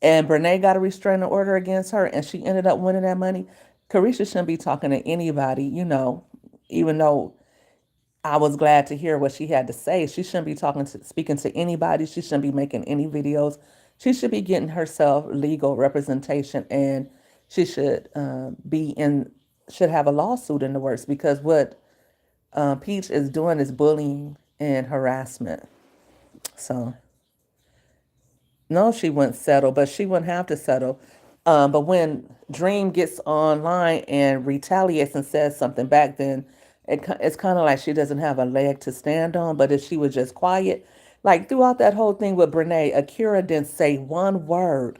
And Brene got a restraining order against her and she ended up winning that money. Carisha shouldn't be talking to anybody, even though I was glad to hear what she had to say. She shouldn't be speaking to anybody. She shouldn't be making any videos. She should be getting herself legal representation, and she should have a lawsuit in the works because what Peach is doing is bullying and harassment. So no, she wouldn't settle, but she wouldn't have to settle. But when Dream gets online and retaliates and says something back, then it's kind of like she doesn't have a leg to stand on. But if she was just quiet, like throughout that whole thing with Brene, Akira didn't say one word.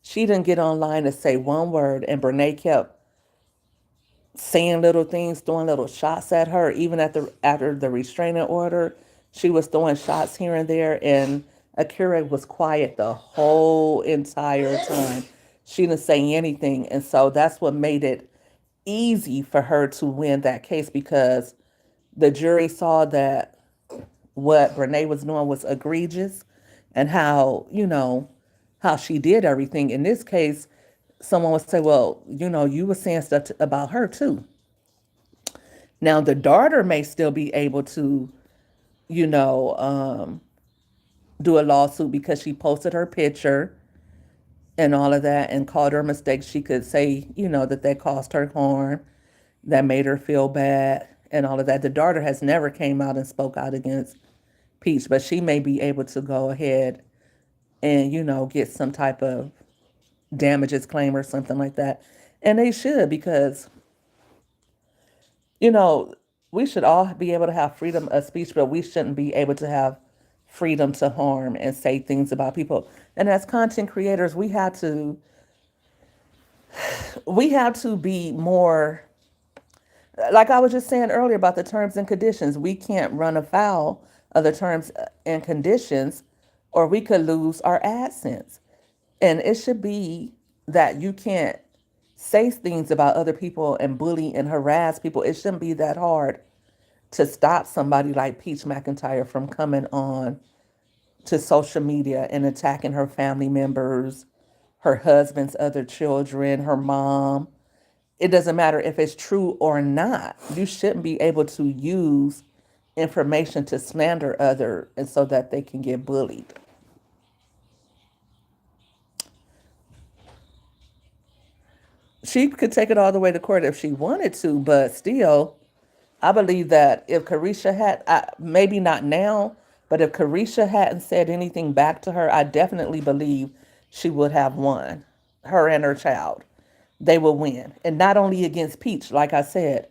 She didn't get online to say one word, and Brene kept saying little things, throwing little shots at her. Even after the restraining order, she was throwing shots here and there, and Akira was quiet the whole entire time. She didn't say anything, and so that's what made it easy for her to win that case because the jury saw that what Brene was doing was egregious, and how she did everything. In this case, someone would say, "Well, you were saying stuff about her too." Now the daughter may still be able to, you know, um, do a lawsuit because she posted her picture and all of that and called her mistakes. She could say, that caused her harm, that made her feel bad and all of that. The daughter has never came out and spoke out against Peach, but she may be able to go ahead and, get some type of damages claim or something like that. And they should because, you know, we should all be able to have freedom of speech, but we shouldn't be able to have freedom to harm and say things about people. And as content creators, we have to be more, like I was just saying earlier about the terms and conditions. We can't run afoul of the terms and conditions or we could lose our AdSense. And it should be that you can't say things about other people and bully and harass people. It shouldn't be that hard to stop somebody like Peach McIntyre from coming on to social media and attacking her family members, her husband's other children, her mom. It doesn't matter if it's true or not. You shouldn't be able to use information to slander other and so that they can get bullied. She could take it all the way to court if she wanted to, but still, I believe that if Carisha maybe not now, but if Carisha hadn't said anything back to her, I definitely believe she would have won, her and her child. They will win. And not only against Peach, like I said,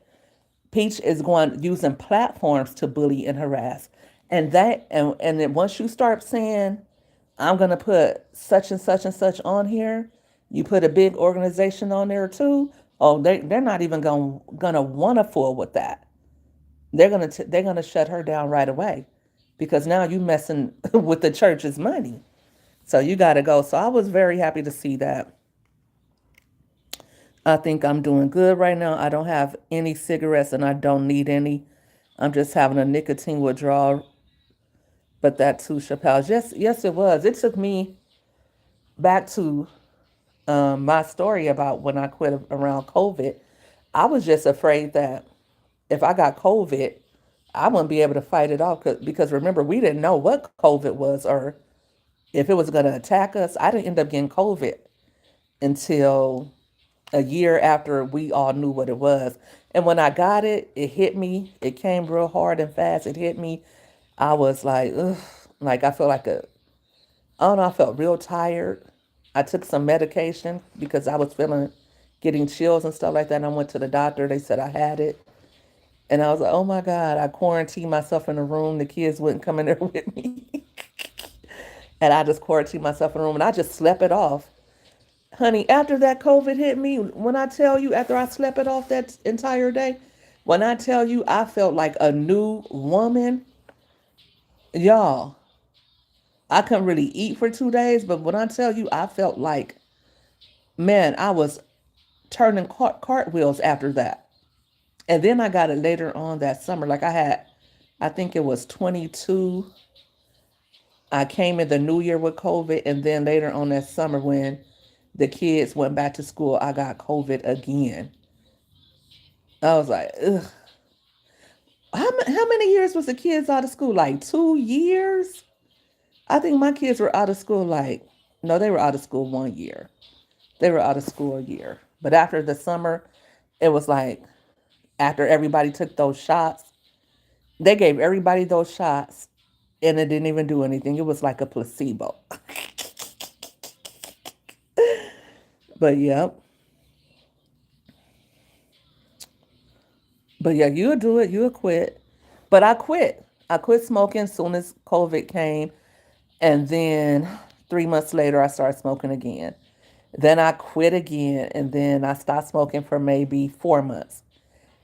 Peach is going using platforms to bully and harass. And then once you start saying, I'm gonna put such and such and such on here, you put a big organization on there too. Oh, they're not even gonna wanna fool with that. They're gonna shut her down right away because now you messing with the church's money. So you gotta go. So I was very happy to see that. I think I'm doing good right now. I don't have any cigarettes and I don't need any. I'm just having a nicotine withdrawal, but that too, Chappelle. Yes, yes, it was. It took me back to my story about when I quit around COVID. I was just afraid that if I got COVID, I wouldn't be able to fight it off because remember, we didn't know what COVID was or if it was going to attack us. I didn't end up getting COVID until a year after we all knew what it was. And when I got it, it hit me. It came real hard and fast. It hit me. I was like, ugh, like I felt like I don't know, I felt real tired. I took some medication because I was feeling, getting chills and stuff like that. And I went to the doctor. They said I had it. And I was like, oh my God, I quarantined myself in a room. The kids wouldn't come in there with me. And I just quarantined myself in a room and I just slept it off. Honey, after that COVID hit me, when I tell you, after I slept it off that entire day, when I tell you I felt like a new woman, y'all, I couldn't really eat for 2 days, but when I tell you I felt like, man, I was turning cartwheels after that. And then I got it later on that summer. Like I think it was 22. I came in the new year with COVID. And then later on that summer when the kids went back to school, I got COVID again. I was like, ugh. How many years was the kids out of school? Like 2 years? I think my kids were out of school like, no, they were out of school 1 year. They were out of school a year. But after the summer, it was like, after everybody took those shots, they gave everybody those shots and it didn't even do anything. It was like a placebo. But yeah, but yeah, you'll do it. You'll quit. But I quit. I quit smoking as soon as COVID came. And then 3 months later, I started smoking again. Then I quit again. And then I stopped smoking for maybe 4 months.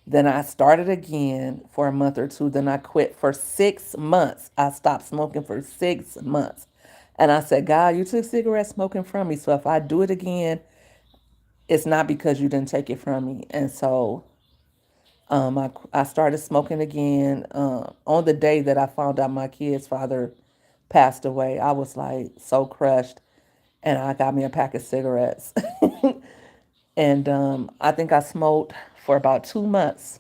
Then I started again for a month or two. Then I quit for 6 months. I stopped smoking for 6 months. And I said, God, you took cigarette smoking from me. So if I do it again, it's not because you didn't take it from me. And so I started smoking again. On the day that I found out my kid's father passed away, I was like so crushed. And I got me a pack of cigarettes. And I think I smoked for about 2 months,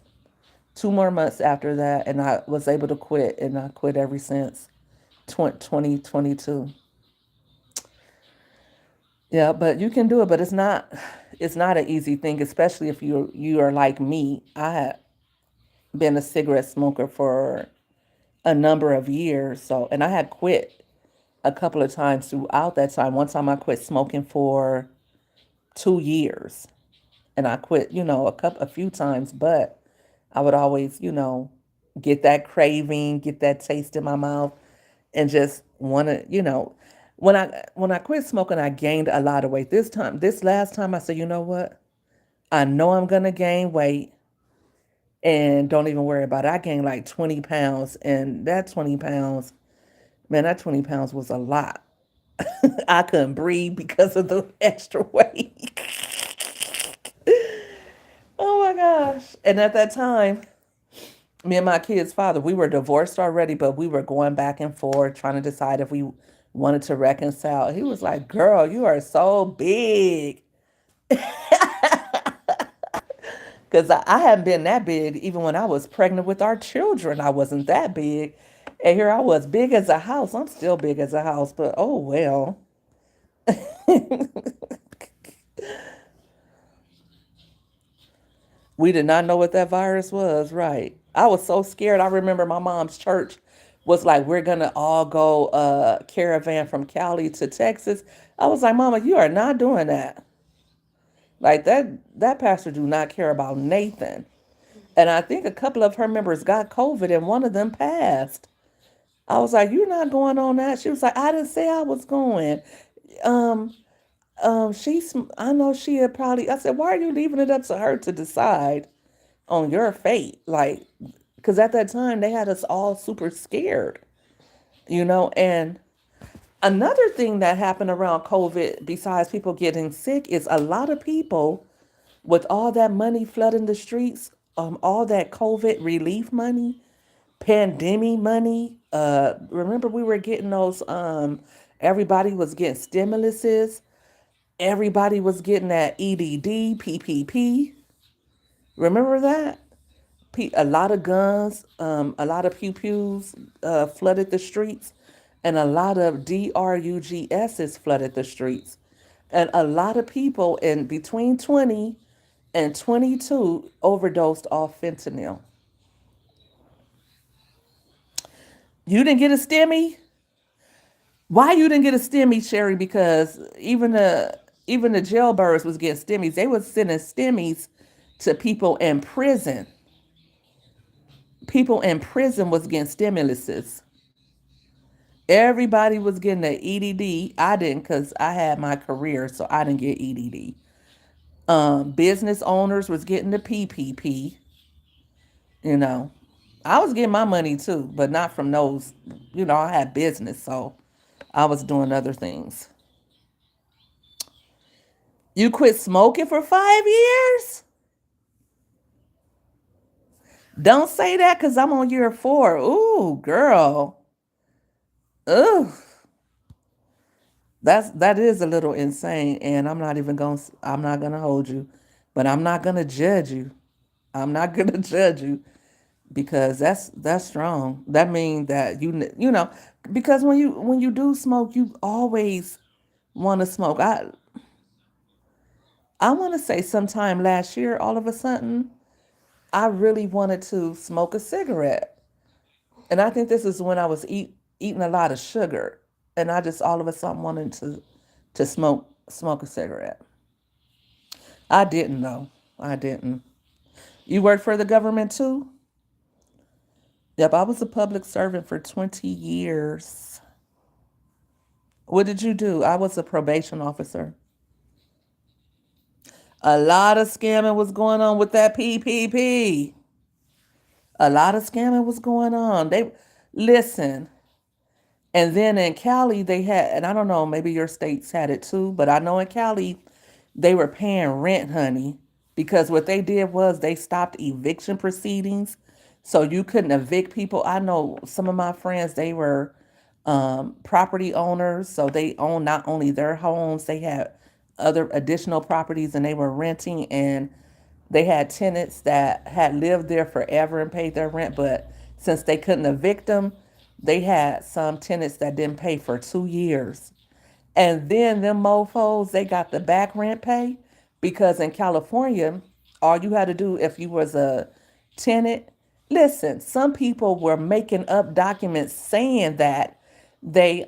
2 more months after that. And I was able to quit. And I quit ever since 2022. Yeah, but you can do it, but it's not an easy thing, especially if you are like me. I had been a cigarette smoker for a number of years, so and I had quit a couple of times throughout that time. One time I quit smoking for 2 years, and I quit, a few times, but I would always, get that craving, get that taste in my mouth, and just want to, when I quit smoking, I gained a lot of weight. This last time, I said, you know what? I know I'm gonna gain weight, and don't even worry about it. I gained like 20 pounds, and that 20 pounds, man, that 20 pounds was a lot. I couldn't breathe because of the extra weight. Oh my gosh. And at that time, me and my kid's father, we were divorced already, but we were going back and forth trying to decide if we wanted to reconcile. He was like, girl, you are so big. Because I hadn't been that big even when I was pregnant with our children. I wasn't that big. And here I was, big as a house. I'm still big as a house, but oh well. We did not know what that virus was, right? I was so scared. I remember my mom's church was like, we're gonna all go caravan from Cali to Texas. I was like, Mama, you are not doing that. Like that pastor do not care about Nathan. And I think a couple of her members got COVID and one of them passed. I was like, you're not going on that. She was like, I didn't say I was going. Um, I know she had probably, I said, why are you leaving it up to her to decide on your fate? Like, because at that time they had us all super scared, and another thing that happened around COVID, besides people getting sick, is a lot of people with all that money flooding the streets, all that COVID relief money. pandemic money. Remember we were getting those. Everybody was getting stimuluses. Everybody was getting that EDD, PPP. Remember that? A lot of guns, a lot of pew pews flooded the streets, and a lot of DRUGSs flooded the streets. And a lot of people in between 20 and 22 overdosed off fentanyl. You didn't get a stimmy? Why you didn't get a stimmy, Sherry? Because even the jailbirds was getting stimmies. They was sending stimmies to people in prison. People in prison was getting stimuluses. Everybody was getting the EDD. I didn't because I had my career, so I didn't get EDD. Business owners was getting the PPP. You know, I was getting my money too, but not from those. I had business, so I was doing other things. You quit smoking for 5 years? Don't say that because I'm on year 4. Ooh, girl. Ugh. That is a little insane, and I'm not gonna hold you, but I'm not gonna judge you. I'm not gonna judge you because that's strong. That means that because when you do smoke, you always want to smoke. I want to say sometime last year, all of a sudden, I really wanted to smoke a cigarette, and I think this is when I was eating a lot of sugar, and I just all of a sudden wanted to smoke a cigarette. I didn't though. I didn't. You worked for the government too? Yep, I was a public servant for 20 years. What did you do? I was a probation officer. A lot of scamming was going on with that PPP. A lot of scamming was going on. They listen, and then in Cali they had, and I don't know, maybe your states had it too, but I know in Cali they were paying rent, honey, because what they did was they stopped eviction proceedings, so you couldn't evict people. I know some of my friends, they were property owners, so they owned not only their homes, they had other additional properties, and they were renting, and they had tenants that had lived there forever and paid their rent, but since they couldn't evict them, they had some tenants that didn't pay for 2 years. And then them mofos, they got the back rent pay because in California, all you had to do if you was a tenant, listen, some people were making up documents saying that they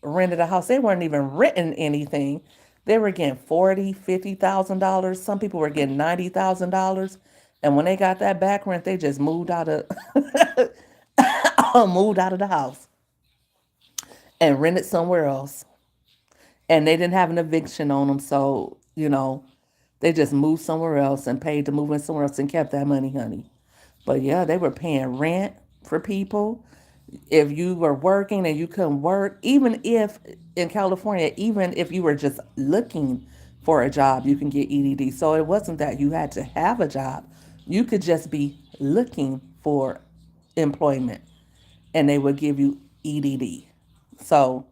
rented a house. They weren't even renting anything. They were getting 40, $50,000. Some people were getting $90,000. And when they got that back rent, they just moved out of moved out of the house and rented somewhere else. And they didn't have an eviction on them, so they just moved somewhere else and paid to move in somewhere else and kept that money, honey. But yeah, they were paying rent for people. If you were working and you couldn't work, even if in California, even if you were just looking for a job, you can get EDD. So it wasn't that you had to have a job. You could just be looking for employment and they would give you EDD. So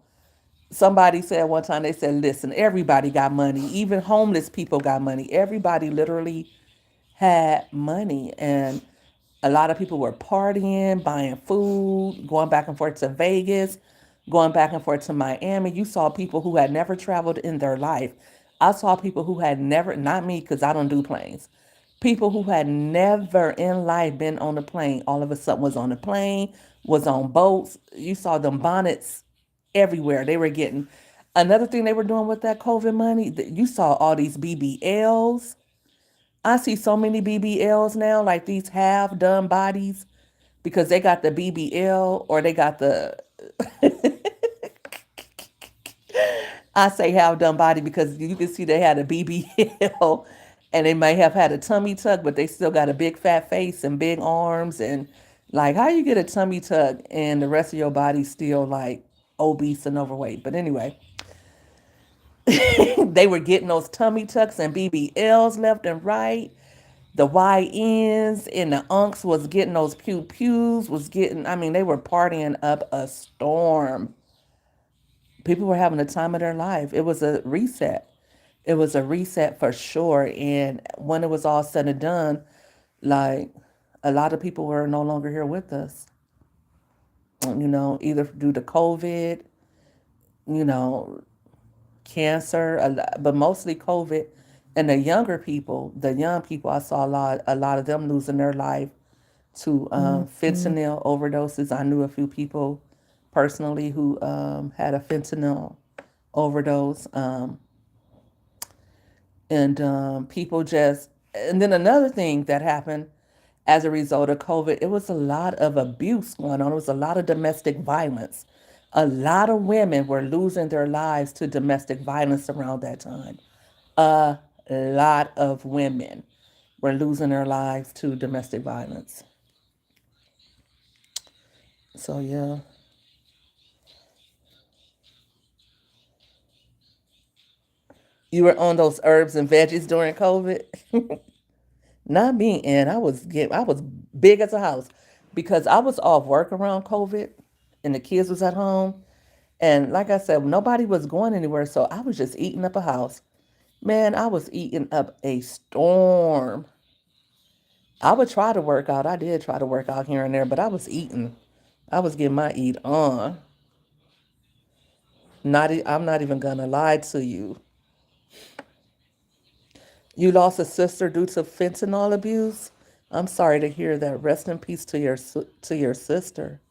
somebody said one time, they said, listen, everybody got money. Even homeless people got money. Everybody literally had money. And a lot of people were partying, buying food, going back and forth to Vegas, going back and forth to Miami. You saw people who had never traveled in their life. I saw people who had never, not me because I don't do planes, people who had never in life been on a plane, all of a sudden was on a plane, was on boats. You saw them bonnets everywhere. They were getting, another thing they were doing with that COVID money, you saw all these BBLs. I see so many BBLs now, like these half done bodies, because they got the BBL or they got the, I say half done body because you can see they had a BBL and they might have had a tummy tuck, but they still got a big fat face and big arms. And like, how you get a tummy tuck and the rest of your body still like obese and overweight? But anyway, they were getting those tummy tucks and BBLs left and right. The YNs and the unks was getting those pew pews, was getting, I mean, they were partying up a storm. People were having the time of their life. It was a reset. It was a reset for sure. And when it was all said and done, like a lot of people were no longer here with us, either due to COVID, you know, cancer, but mostly COVID. And the young people, I saw a lot of them losing their life to fentanyl overdoses. I knew a few people personally who had a fentanyl overdose. And people just, and then another thing that happened as a result of COVID, it was a lot of abuse going on. It was a lot of domestic violence. A lot of women were losing their lives to domestic violence around that time. A lot of women were losing their lives to domestic violence. So yeah, you were on those herbs and veggies during COVID. Not me, and I was big as a house because I was off work around COVID, and the kids was at home, and like I said, nobody was going anywhere, so I was just eating up a house. Man, I was eating up a storm. I would try to work out. I did try to work out here and there, but I was eating. I was getting my eat on. I'm not even gonna lie to you. You lost a sister due to fentanyl abuse. I'm sorry to hear that. Rest in peace to your sister.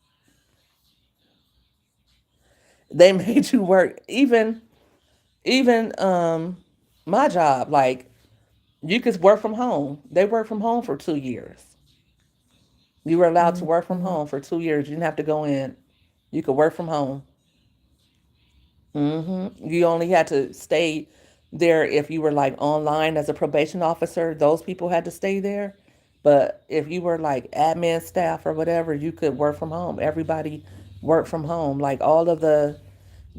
They made you work. Even my job, like you could work from home. They worked from home for 2 years. You were allowed to work from home for 2 years. You didn't have to go in. You could work from home. You only had to stay there if you were like online as a probation officer. Those people had to stay there. But if you were like admin staff or whatever, you could work from home. Everybody worked from home. Like all of the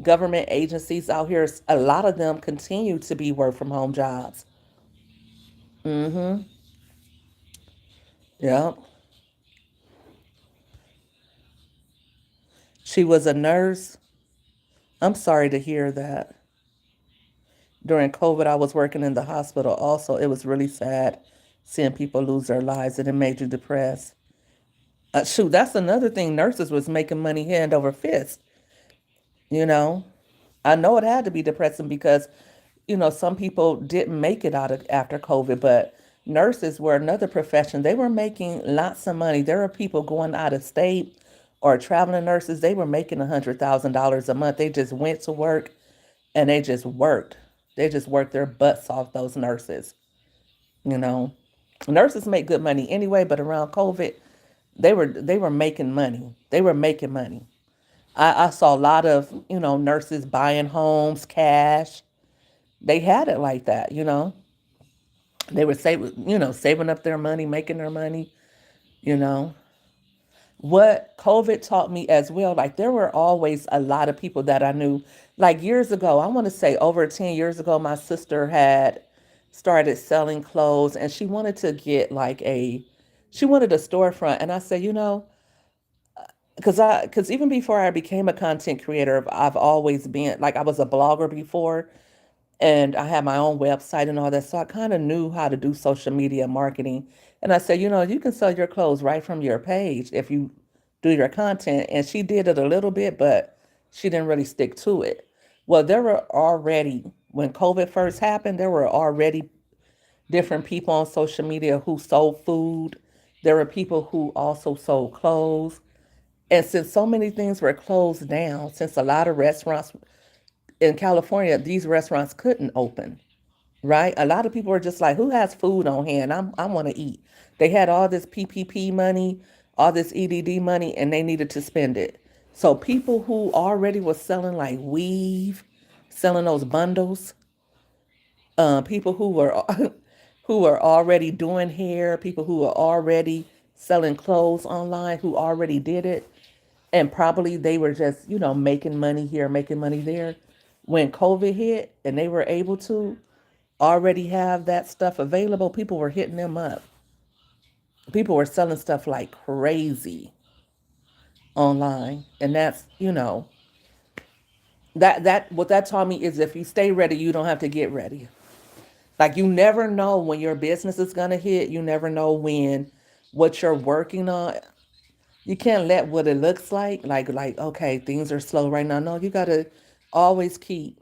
government agencies out here, a lot of them continue to be work from home jobs. Mm-hmm. Yep. She was a nurse. I'm sorry to hear that. During COVID, I was working in the hospital also. It was really sad seeing people lose their lives and it made you depressed. Shoot, that's another thing. Nurses was making money hand over fist, you know. I know it had to be depressing because, some people didn't make it out of after COVID, but nurses were another profession. They were making lots of money. There were people going out of state or traveling nurses. They were making $100,000 a month. They just went to work and they just worked. They just worked their butts off, those nurses, you know. Nurses make good money anyway, but around COVID, they were making money. They were making money. I saw a lot of, nurses buying homes, cash. They had it like that, you know. They were saving up their money, making their money, you know. What COVID taught me as well, like there were always a lot of people that I knew. Like years ago, I want to say over 10 years ago, my sister had started selling clothes and she wanted a storefront. And I said, because even before I became a content creator, I've always been like I was a blogger before and I had my own website and all that. So I kind of knew how to do social media marketing. And I said, you can sell your clothes right from your page if you do your content. And she did it a little bit, but she didn't really stick to it. Well, when COVID first happened, there were already different people on social media who sold food. There were people who also sold clothes. And since so many things were closed down, since a lot of restaurants in California, these restaurants couldn't open, right? A lot of people were just like, who has food on hand? I want to eat. They had all this PPP money, all this EDD money, and they needed to spend it. So people who already was selling like weave, selling those bundles, people who were who were already doing hair, people who were already selling clothes online, who already did it, and probably they were just making money here, making money there. When COVID hit and they were able to already have that stuff available, people were hitting them up. People were selling stuff like crazy online. And that's, that what that taught me is if you stay ready, you don't have to get ready. Like you never know when your business is gonna hit. You never know when what you're working on. You can't let what it looks like okay, things are slow right now. No, you gotta always keep,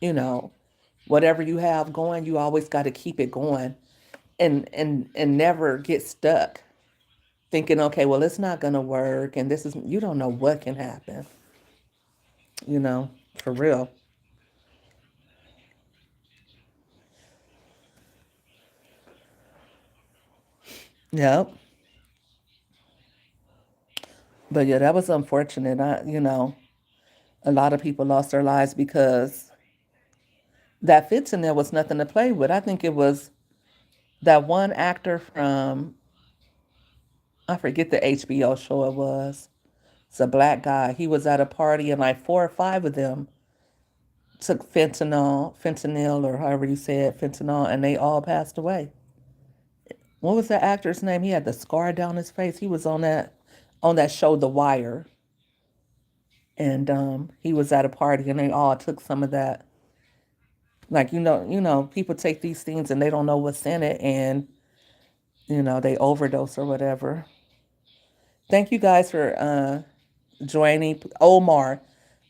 you know, whatever you have going, you always gotta keep it going and never get stuck thinking, okay, well it's not gonna work and this is you don't know what can happen, you know, for real. Yep. But yeah, that was unfortunate. A lot of people lost their lives because that fentanyl was nothing to play with. I think it was that one actor from, I forget the HBO show it was. It's a black guy. He was at a party and like four or five of them took fentanyl or however you say it, fentanyl, and they all passed away. What was that actor's name? He had the scar down his face. He was on that show The Wire. And he was at a party and they all took some of that. Like people take these things and they don't know what's in it and they overdose or whatever. Thank you guys for joining. Omar,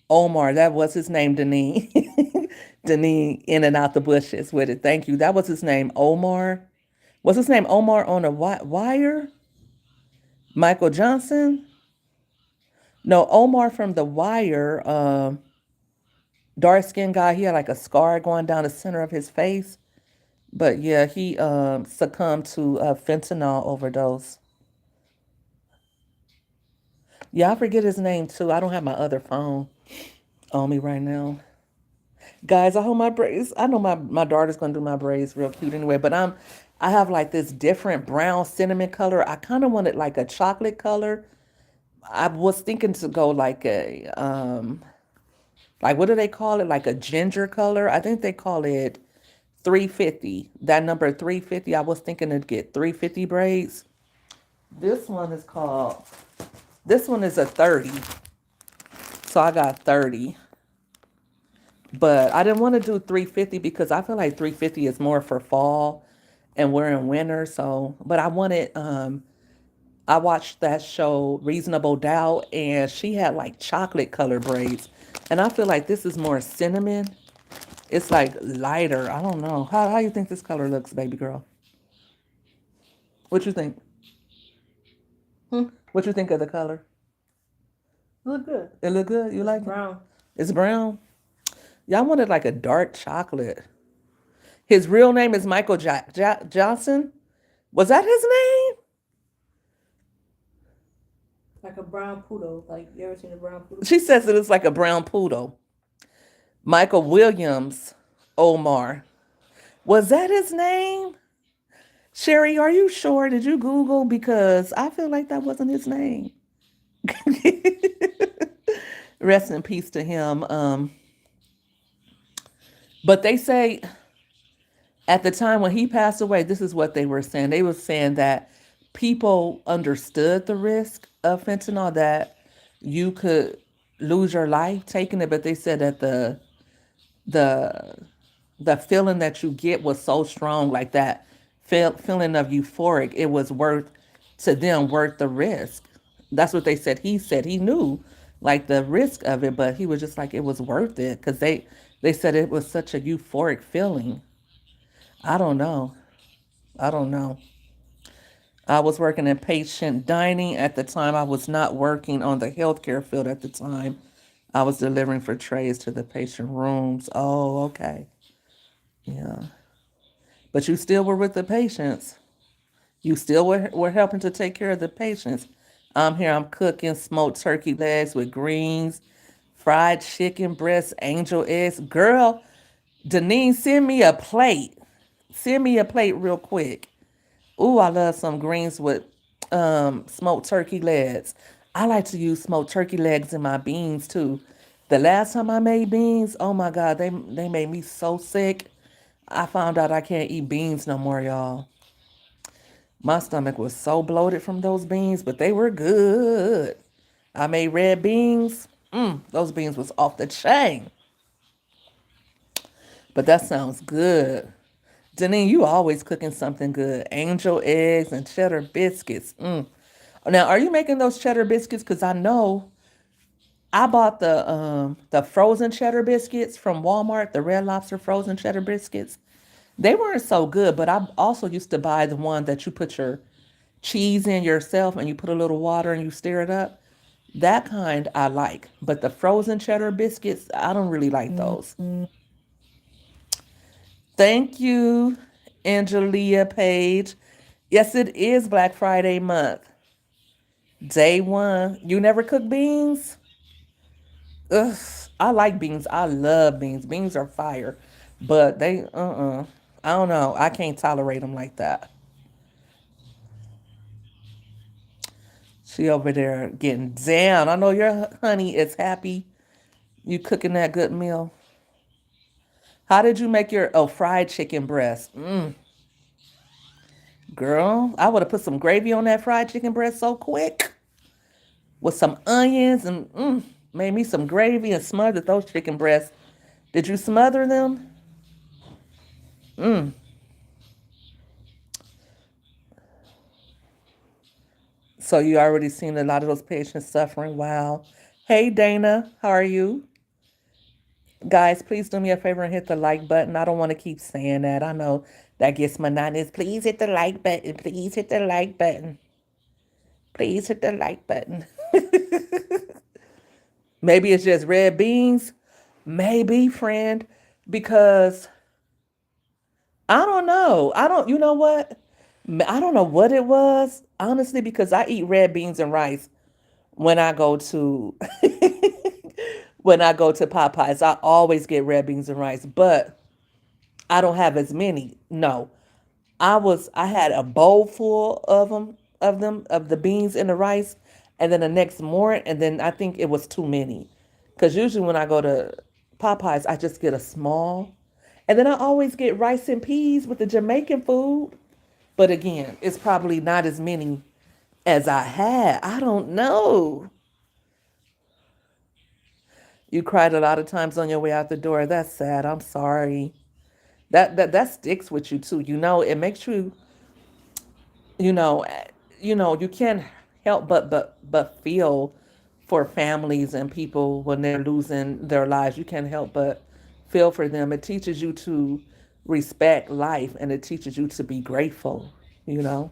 that was his name, Deneen. Deneen in and out the bushes with it. Thank you. That was his name, Omar. What's his name? Omar on a wire? Michael Johnson? No, Omar from the wire. Dark skinned guy. He had like a scar going down the center of his face. But yeah, he succumbed to a fentanyl overdose. Yeah, I forget his name too. I don't have my other phone on me right now. Guys, I hope my braids. I know my daughter's gonna do my braids real cute anyway. But I have like this different brown cinnamon color. I kind of wanted like a chocolate color. I was thinking to go like what do they call it? Like a ginger color. I think they call it 350. That number 350. I was thinking to get 350 braids. This one is called. This one is a 30. So I got 30. But I didn't want to do 350 because I feel like 350 is more for fall and we're in winter. So, but I watched that show Reasonable Doubt and she had like chocolate color braids. And I feel like this is more cinnamon. It's like lighter. I don't know. How you think this color looks, baby girl? What you think? What you think of the color? Look good. It look good? You It's like it? brown. It's brown. Y'all wanted like a dark chocolate. His real name is Michael Johnson. Was that his name? Like a brown poodle. Like you ever seen a brown poodle? She says it looks like a brown poodle. Michael Williams Omar. Was that his name? Sherry, are you sure? Did you Google? Because I feel like that wasn't his name. Rest in peace to him. But they say at the time when he passed away, this is what they were saying. They were saying that people understood the risk of fentanyl, that you could lose your life taking it, but they said that the the feeling that you get was so strong, like that feeling of euphoric, it was worth to them worth the risk. That's what they said. He said he knew like the risk of it, but he was just like it was worth it because they said it was such a euphoric feeling. I don't know. I don't know. I was working in patient dining at the time. I was not working on the healthcare field at the time. I was delivering for trays to the patient rooms. Oh, okay. Yeah. But you still were with the patients. You still were helping to take care of the patients. I'm here, I'm cooking smoked turkey legs with greens, fried chicken breast, angel eggs. Girl, Denise, send me a plate. Send me a plate real quick. Ooh, I love some greens with smoked turkey legs. I like to use smoked turkey legs in my beans too. The last time I made beans, oh my God, they made me so sick. I found out I can't eat beans no more, y'all. My stomach was so bloated from those beans, but they were good. I made red beans. Those beans was off the chain. But that sounds good. Janine, you always cooking something good. Angel eggs and cheddar biscuits. Now, are you making those cheddar biscuits? Because I know I bought the frozen cheddar biscuits from Walmart, the Red Lobster frozen cheddar biscuits. They weren't so good, but I also used to buy the one that you put your cheese in yourself and you put a little water and you stir it up. That kind I like, but the frozen cheddar biscuits, I don't really like those. Thank you, Angelia Page. Yes, it is Black Friday month. Day one. You never cook beans? Ugh, I like beans. I love beans. Beans are fire, but I don't know. I can't tolerate them like that. She over there getting down. I know your honey is happy you cooking that good meal. How did you make your fried chicken breast? Girl, I would have put some gravy on that fried chicken breast so quick with some onions and made me some gravy and smothered those chicken breasts. Did you smother them? So you already seen a lot of those patients suffering. Wow. Hey Dana, how are you? Guys, please do me a favor and hit the like button. I don't want to keep saying that. I know that gets monotonous. Please hit the like button. Please hit the like button. Please hit the like button. Maybe it's just red beans. Maybe, friend, because I don't know. You know what? I don't know what it was, honestly, because I eat red beans and rice when I go to when I go to Popeyes. I always get red beans and rice, but I don't have as many. No, I had a bowl full of the beans and the rice, and then the next morning, and then I think it was too many, because usually when I go to Popeyes, I just get a small, and then I always get rice and peas with the Jamaican food. But again, it's probably not as many as I had. I don't know. You cried a lot of times on your way out the door. That's sad. I'm sorry. That sticks with you too. You know, it makes you, you know, you can't help but feel for families and people when they're losing their lives. You can't help but feel for them. It teaches you to respect life and it teaches you to be grateful, you know.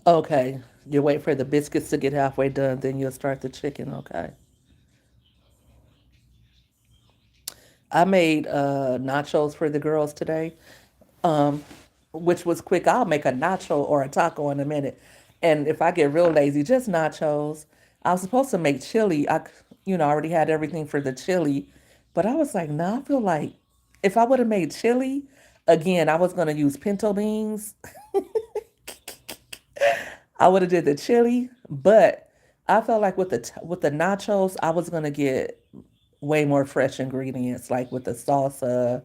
Okay. You wait for the biscuits to get halfway done, then you'll start the chicken. Okay. I made nachos for the girls today, um, which was quick. I'll make a nacho or a taco in a minute. And if I get real lazy, just nachos. I was supposed to make chili. I already had everything for the chili. But I was like, nah, I feel like if I would have made chili, again, I was going to use pinto beans. I would have did the chili, but I felt like with the nachos, I was gonna get way more fresh ingredients, like with the salsa,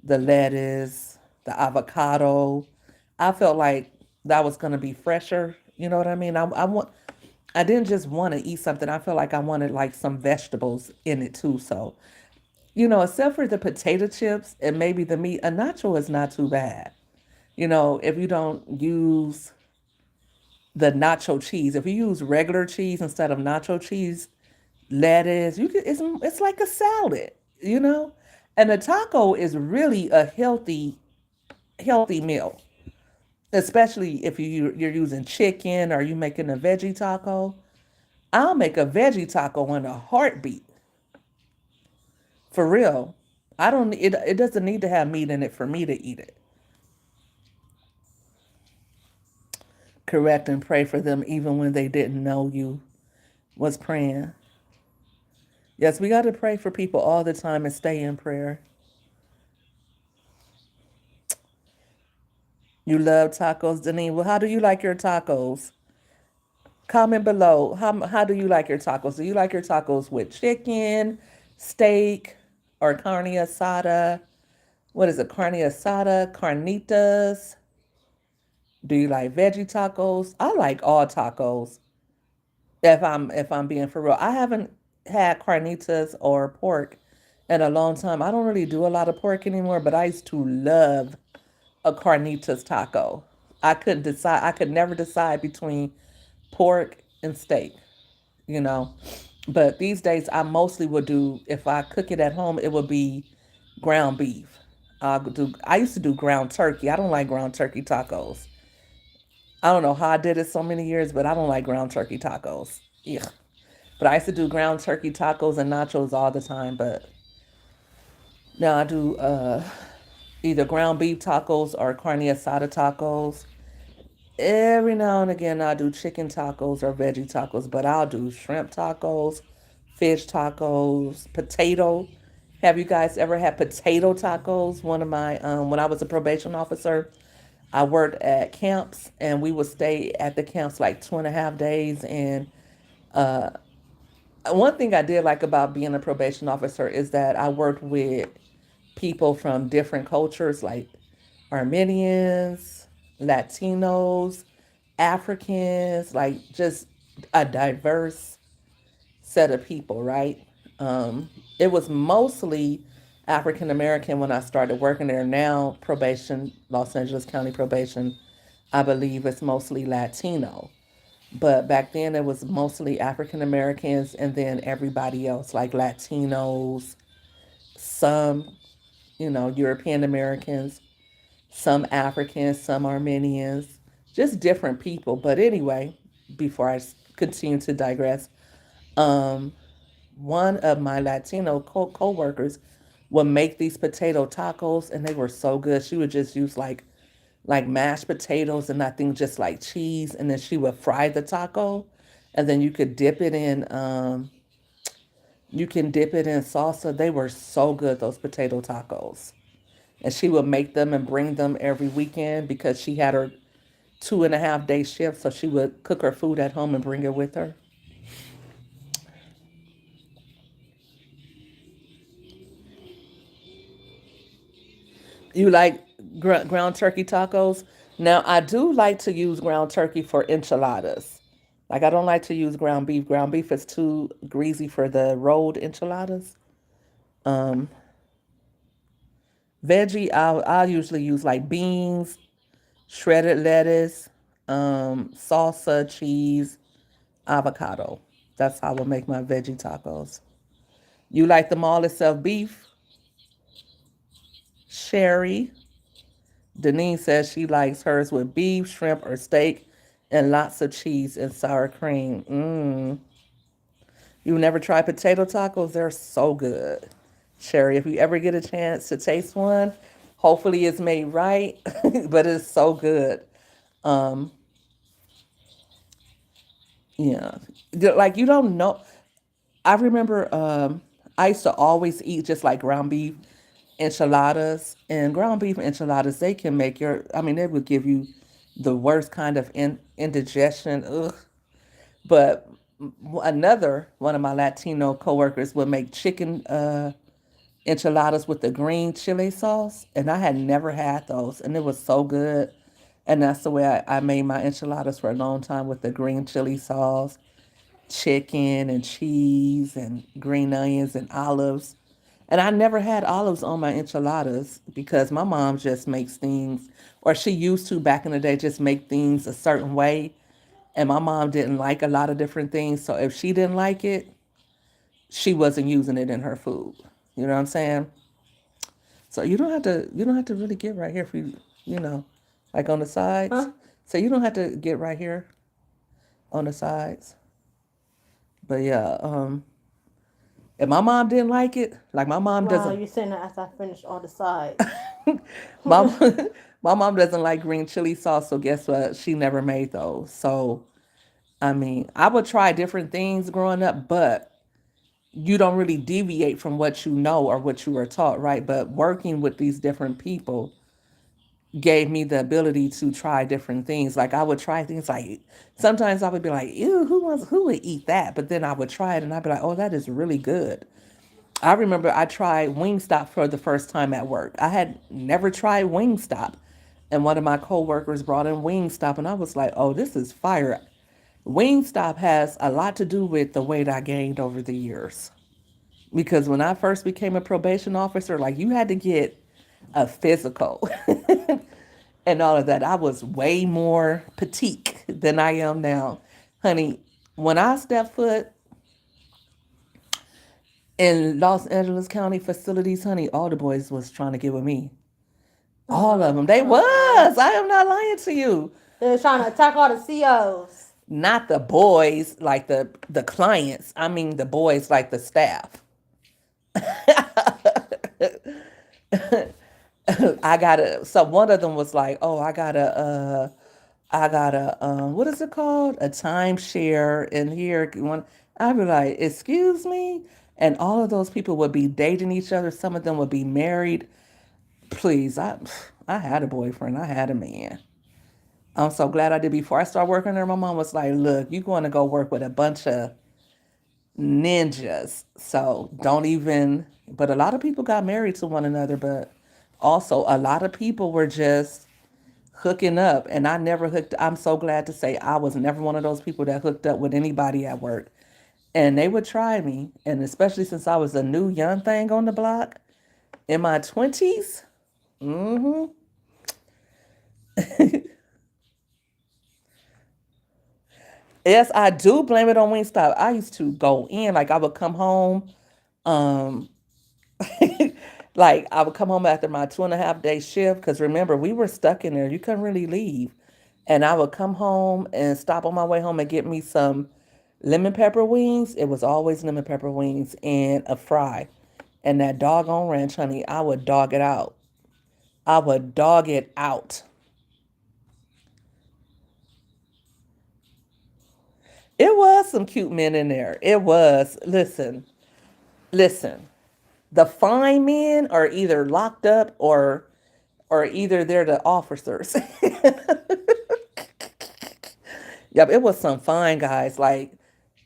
the lettuce, the avocado. I felt like that was gonna be fresher. You know what I mean? I didn't just want to eat something. I felt like I wanted like some vegetables in it too. So, except for the potato chips and maybe the meat, a nacho is not too bad. If you don't use the nacho cheese. If you use regular cheese instead of nacho cheese, lettuce, it's like a salad, you know? And a taco is really a healthy meal, especially if you're using chicken or you making a veggie taco. I'll make a veggie taco in a heartbeat, for real. I don't it doesn't need to have meat in it for me to eat it. Correct and pray for them even when they didn't know you was praying. Yes, we got to pray for people all the time and stay in prayer. You love tacos, Denise. Well, how do you like your tacos? Comment below. How do you like your tacos? Do you like your tacos with chicken, steak? or carne asada. What is it? Carne asada, carnitas. Do you like veggie tacos? I like all tacos. If I'm being for real, I haven't had carnitas or pork in a long time. I don't really do a lot of pork anymore, but I used to love a carnitas taco. I couldn't decide. I could never decide between pork and steak, you know. But these days, I mostly would do, if I cook it at home, it would be ground beef. I used to do ground turkey. I don't like ground turkey tacos. I don't know how I did it so many years, but I don't like ground turkey tacos. Yeah. But I used to do ground turkey tacos and nachos all the time. But now I do either ground beef tacos or carne asada tacos. Every now and again, I'll do chicken tacos or veggie tacos, but I'll do shrimp tacos, fish tacos, potato. Have you guys ever had potato tacos? When I was a probation officer, I worked at camps and we would stay at the camps like 2.5 days. And one thing I did like about being a probation officer is that I worked with people from different cultures like Armenians, Latinos, Africans, like just a diverse set of people, right? It was mostly African American when I started working there. Now, probation, Los Angeles County probation, I believe it's mostly Latino. But back then it was mostly African Americans and then everybody else, like Latinos, some, European Americans, some Africans, some Armenians, just different people. But anyway, before I continue to digress, um, one of my Latino co-workers would make these potato tacos and they were so good. She would just use like mashed potatoes and I think just like cheese and then she would fry the taco and then you can dip it in salsa. They were so good, those potato tacos. And she would make them and bring them every weekend because she had her 2.5 day shift, so she would cook her food at home and bring it with her. You like ground turkey tacos? Now, I do like to use ground turkey for enchiladas. Like, I don't like to use ground beef. Ground beef is too greasy for the rolled enchiladas. Um, Veggie, I'll usually use like beans, shredded lettuce, salsa, cheese, avocado. That's how I will make my veggie tacos. You like them all itself beef? Sherry. Denise says she likes hers with beef, shrimp, or steak, and lots of cheese and sour cream. You never tried potato tacos? They're so good. Sherry, if you ever get a chance to taste one, hopefully it's made right, but it's so good. Um, yeah. Like you don't know. I remember I used to always eat just like ground beef enchiladas and ground beef enchiladas. They can make I mean, they would give you the worst kind of indigestion. Ugh. But another one of my Latino coworkers would make chicken enchiladas with the green chili sauce, and I had never had those, and it was so good. And that's the way I made my enchiladas for a long time with the green chili sauce, chicken and cheese and green onions and olives. And I never had olives on my enchiladas because my mom just makes things, or she used to back in the day, just make things a certain way. And my mom didn't like a lot of different things. So if she didn't like it, she wasn't using it in her food. You know what I'm saying? So you don't have to really get right here for like on the sides. Huh? So you don't have to get right here on the sides. But yeah, if my mom didn't like it, like my mom Wow, doesn't, you're saying that after I finished all the sides. my my mom doesn't like green chili sauce. So guess what? She never made those. So I mean, I would try different things growing up, but you don't really deviate from what you know or what you were taught, right? But working with these different people gave me the ability to try different things. Like I would try things like sometimes I would be like, ew, who would eat that? But then I would try it and I'd be like, oh, that is really good. I remember I tried Wingstop for the first time at work. I had never tried Wingstop. And one of my coworkers brought in Wingstop, and I was like, oh, this is fire. Wingstop has a lot to do with the weight I gained over the years. Because when I first became a probation officer, like you had to get a physical and all of that. I was way more petite than I am now. Honey, when I stepped foot in Los Angeles County facilities, honey, all the boys was trying to get with me. All of them. They was. I am not lying to you. They're trying to attack all the COs. Not the boys like the clients. I mean the boys like the staff. I gotta. So one of them was like, "Oh, I got a what is it called? A timeshare in here." One, I'd be like, "Excuse me," and all of those people would be dating each other. Some of them would be married. Please, I had a boyfriend. I had a man. I'm so glad I did. Before I started working there, my mom was like, "Look, you're going to go work with a bunch of ninjas. So don't even." But a lot of people got married to one another. But also, a lot of people were just hooking up, and I never hooked. I'm so glad to say I was never one of those people that hooked up with anybody at work. And they would try me, and especially since I was a new young thing on the block in my 20s. Mm-hmm. Yes, I do blame it on Wingstop. I used to go in, like I would come home, um, like I would come home after my 2.5 day shift. Because remember, we were stuck in there; you couldn't really leave. And I would come home and stop on my way home and get me some lemon pepper wings. It was always lemon pepper wings and a fry, and that doggone ranch, honey. I would dog it out. I would dog it out. It was some cute men in there. It was. Listen, listen. The fine men are either locked up or either they're the officers. Yep, it was some fine guys. Like,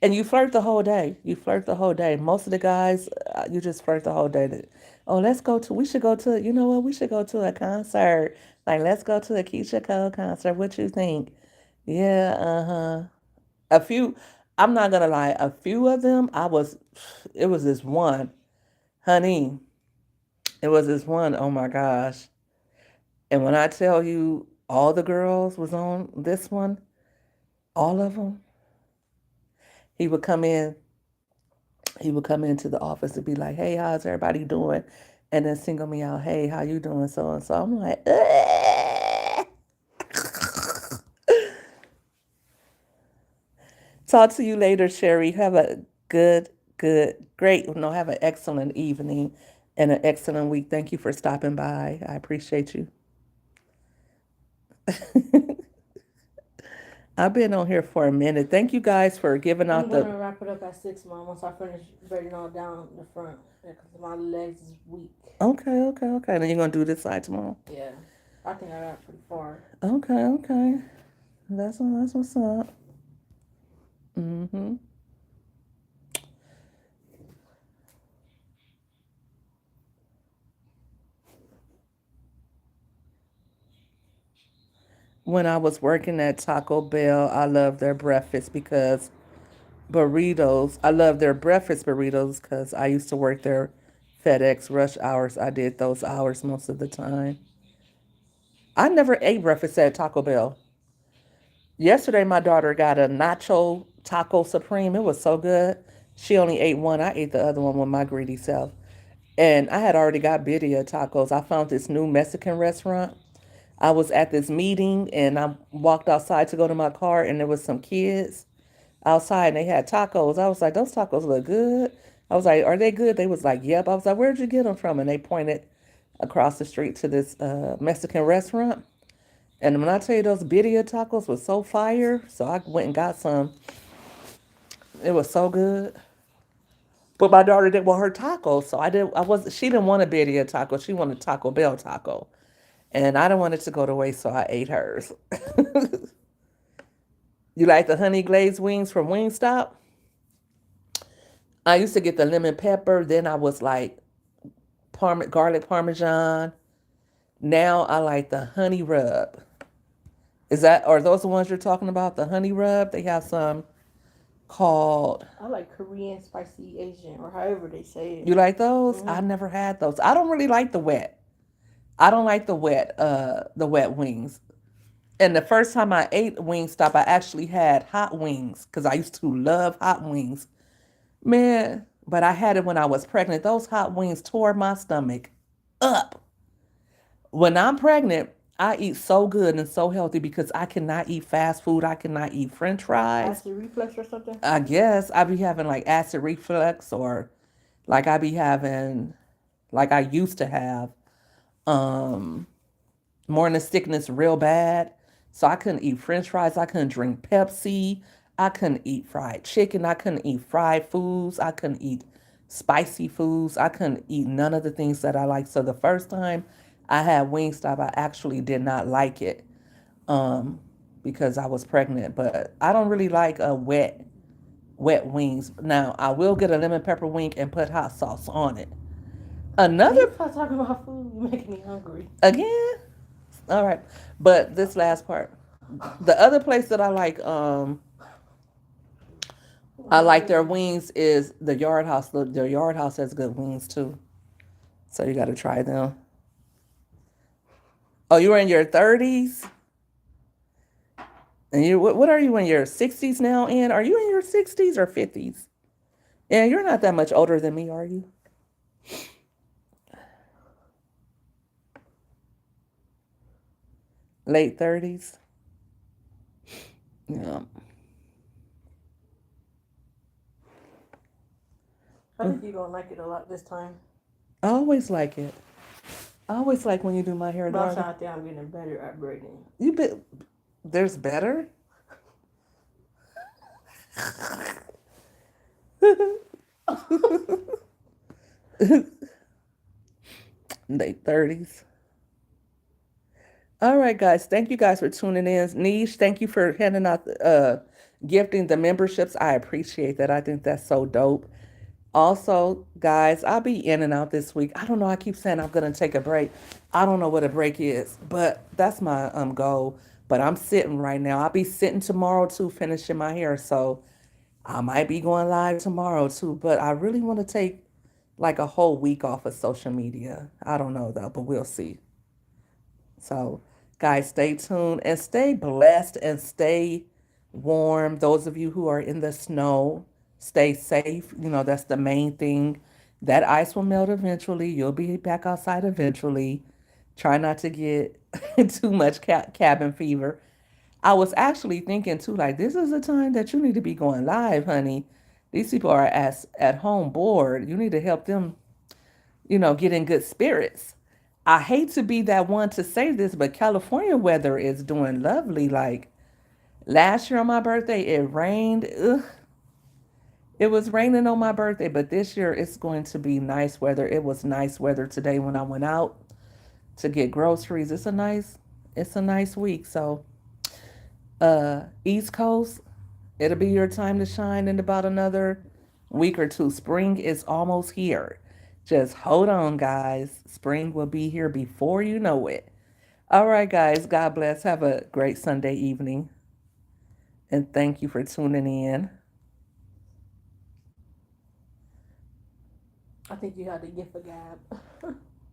and you flirt the whole day. You flirt the whole day. Most of the guys, you just flirt the whole day. Oh, let's go to. We should go to. You know what? We should go to a concert. Like, let's go to a Keisha Cole concert. What you think? Yeah. Uh huh. A few. I'm not gonna lie. A few of them, I was. It was this one, honey. It was this one. Oh my gosh. And when I tell you, all the girls was on this one. All of them. He would come in he would come into the office and be like, "Hey, how's everybody doing?" And then single me out, "Hey, how you doing?" So and so. I'm like, "Ugh." Talk to you later, Sherry. Have a great, no, have an excellent evening and an excellent week. Thank you for stopping by. I appreciate you. I've been on here for a minute. Thank you guys for giving I'm out the. gonna wrap it up at 6, Mom. Once I finish braiding all down the front, because my legs is weak. Okay, okay, okay. Then you're gonna do this side tomorrow. Yeah, I think I got pretty far. Okay, okay. That's what's up. Hmm. When I was working at Taco Bell, I loved their breakfast because burritos. I love their breakfast burritos because I used to work their FedEx rush hours. I did those hours most of the time. I never ate breakfast at Taco Bell. Yesterday, my daughter got a nacho taco supreme. It was so good. She only ate one. I ate the other one with my greedy self. And I had already got birria tacos. I found this new Mexican restaurant. I was at this meeting and I walked outside to go to my car and there was some kids outside and they had tacos. I was like, those tacos look good. I was like, are they good? They was like, yep. I was like, where'd you get them from? And they pointed across the street to this Mexican restaurant. And when I tell you those birria tacos was so fire, so I went and got some. It was so good. But my daughter didn't want her tacos, so I didn't. I was. She didn't want a birria taco. She wanted Taco Bell taco, and I didn't want it to go to waste, so I ate hers. You like the honey glazed wings from Wingstop? I used to get the lemon pepper. Then I was like garlic parmesan. Now I like the honey rub. Is that are those the ones you're talking about? The honey rub? They have some called. I like Korean spicy Asian or however they say it. You like those? I Mm-hmm. never had those. I don't really like the wet. I don't like the wet wings. And the first time I ate Wingstop, I actually had hot wings because I used to love hot wings. Man, but I had it when I was pregnant. Those hot wings tore my stomach up. When I'm pregnant, I eat so good and so healthy because I cannot eat fast food. I cannot eat French fries. Acid reflux or something. I guess I be having like acid reflux or like I be having like I used to have um morning sickness real bad. So I couldn't eat French fries. I couldn't drink Pepsi. I couldn't eat fried chicken. I couldn't eat fried foods. I couldn't eat spicy foods. I couldn't eat none of the things that I like. So the first time I had Wingstop, I actually did not like it um, because I was pregnant. But I don't really like wet wings. Now I will get a lemon pepper wing and put hot sauce on it. Can you Another stop talking about food? You're making me hungry. again. All right, but this last part. The other place that I like their wings is the Yard House. Their Yard House has good wings too, so you got to try them. Oh, you were in your 30s, and you what are you in your 60s now? And are you in your 60s or 50s? Yeah, you're not that much older than me, are you? Late 30s. Yeah. I think you're gonna like it a lot this time. I always like it. I always like when you do my hair, But I'm darling. trying to think I'm getting better at braiding. You bit. There's better. Late 30s. All right, guys. Thank you guys for tuning in. Niche, thank you for handing out, gifting the memberships. I appreciate that. I think that's so dope. Also, guys, I'll be in and out this week. I don't know. I keep saying I'm gonna take a break. I don't know what a break is, but that's my goal. But I'm sitting right now. I'll be sitting tomorrow too, finishing my hair. So I might be going live tomorrow too. But I really want to take like a whole week off of social media. I don't know though, but we'll see. So, guys, stay tuned and stay blessed and stay warm. Those of you who are in the snow, stay safe. You know, that's the main thing. That ice will melt eventually. You'll be back outside eventually. Try not to get too much cabin fever. I was actually thinking too, like, this is a time that you need to be going live, honey. These people are at home bored. You need to help them, get in good spirits. I hate to be that one to say this, but California weather is doing lovely. Like last year on my birthday, it rained. Ugh, it was raining on my birthday, but this year it's going to be nice weather. It was nice weather today when I went out to get groceries. It's a nice week. So, East Coast, it'll be your time to shine in about another week or two. Spring is almost here. Just hold on, guys. Spring will be here before you know it. All right, guys. God bless. Have a great Sunday evening. And thank you for tuning in. I think you had the gift of gab.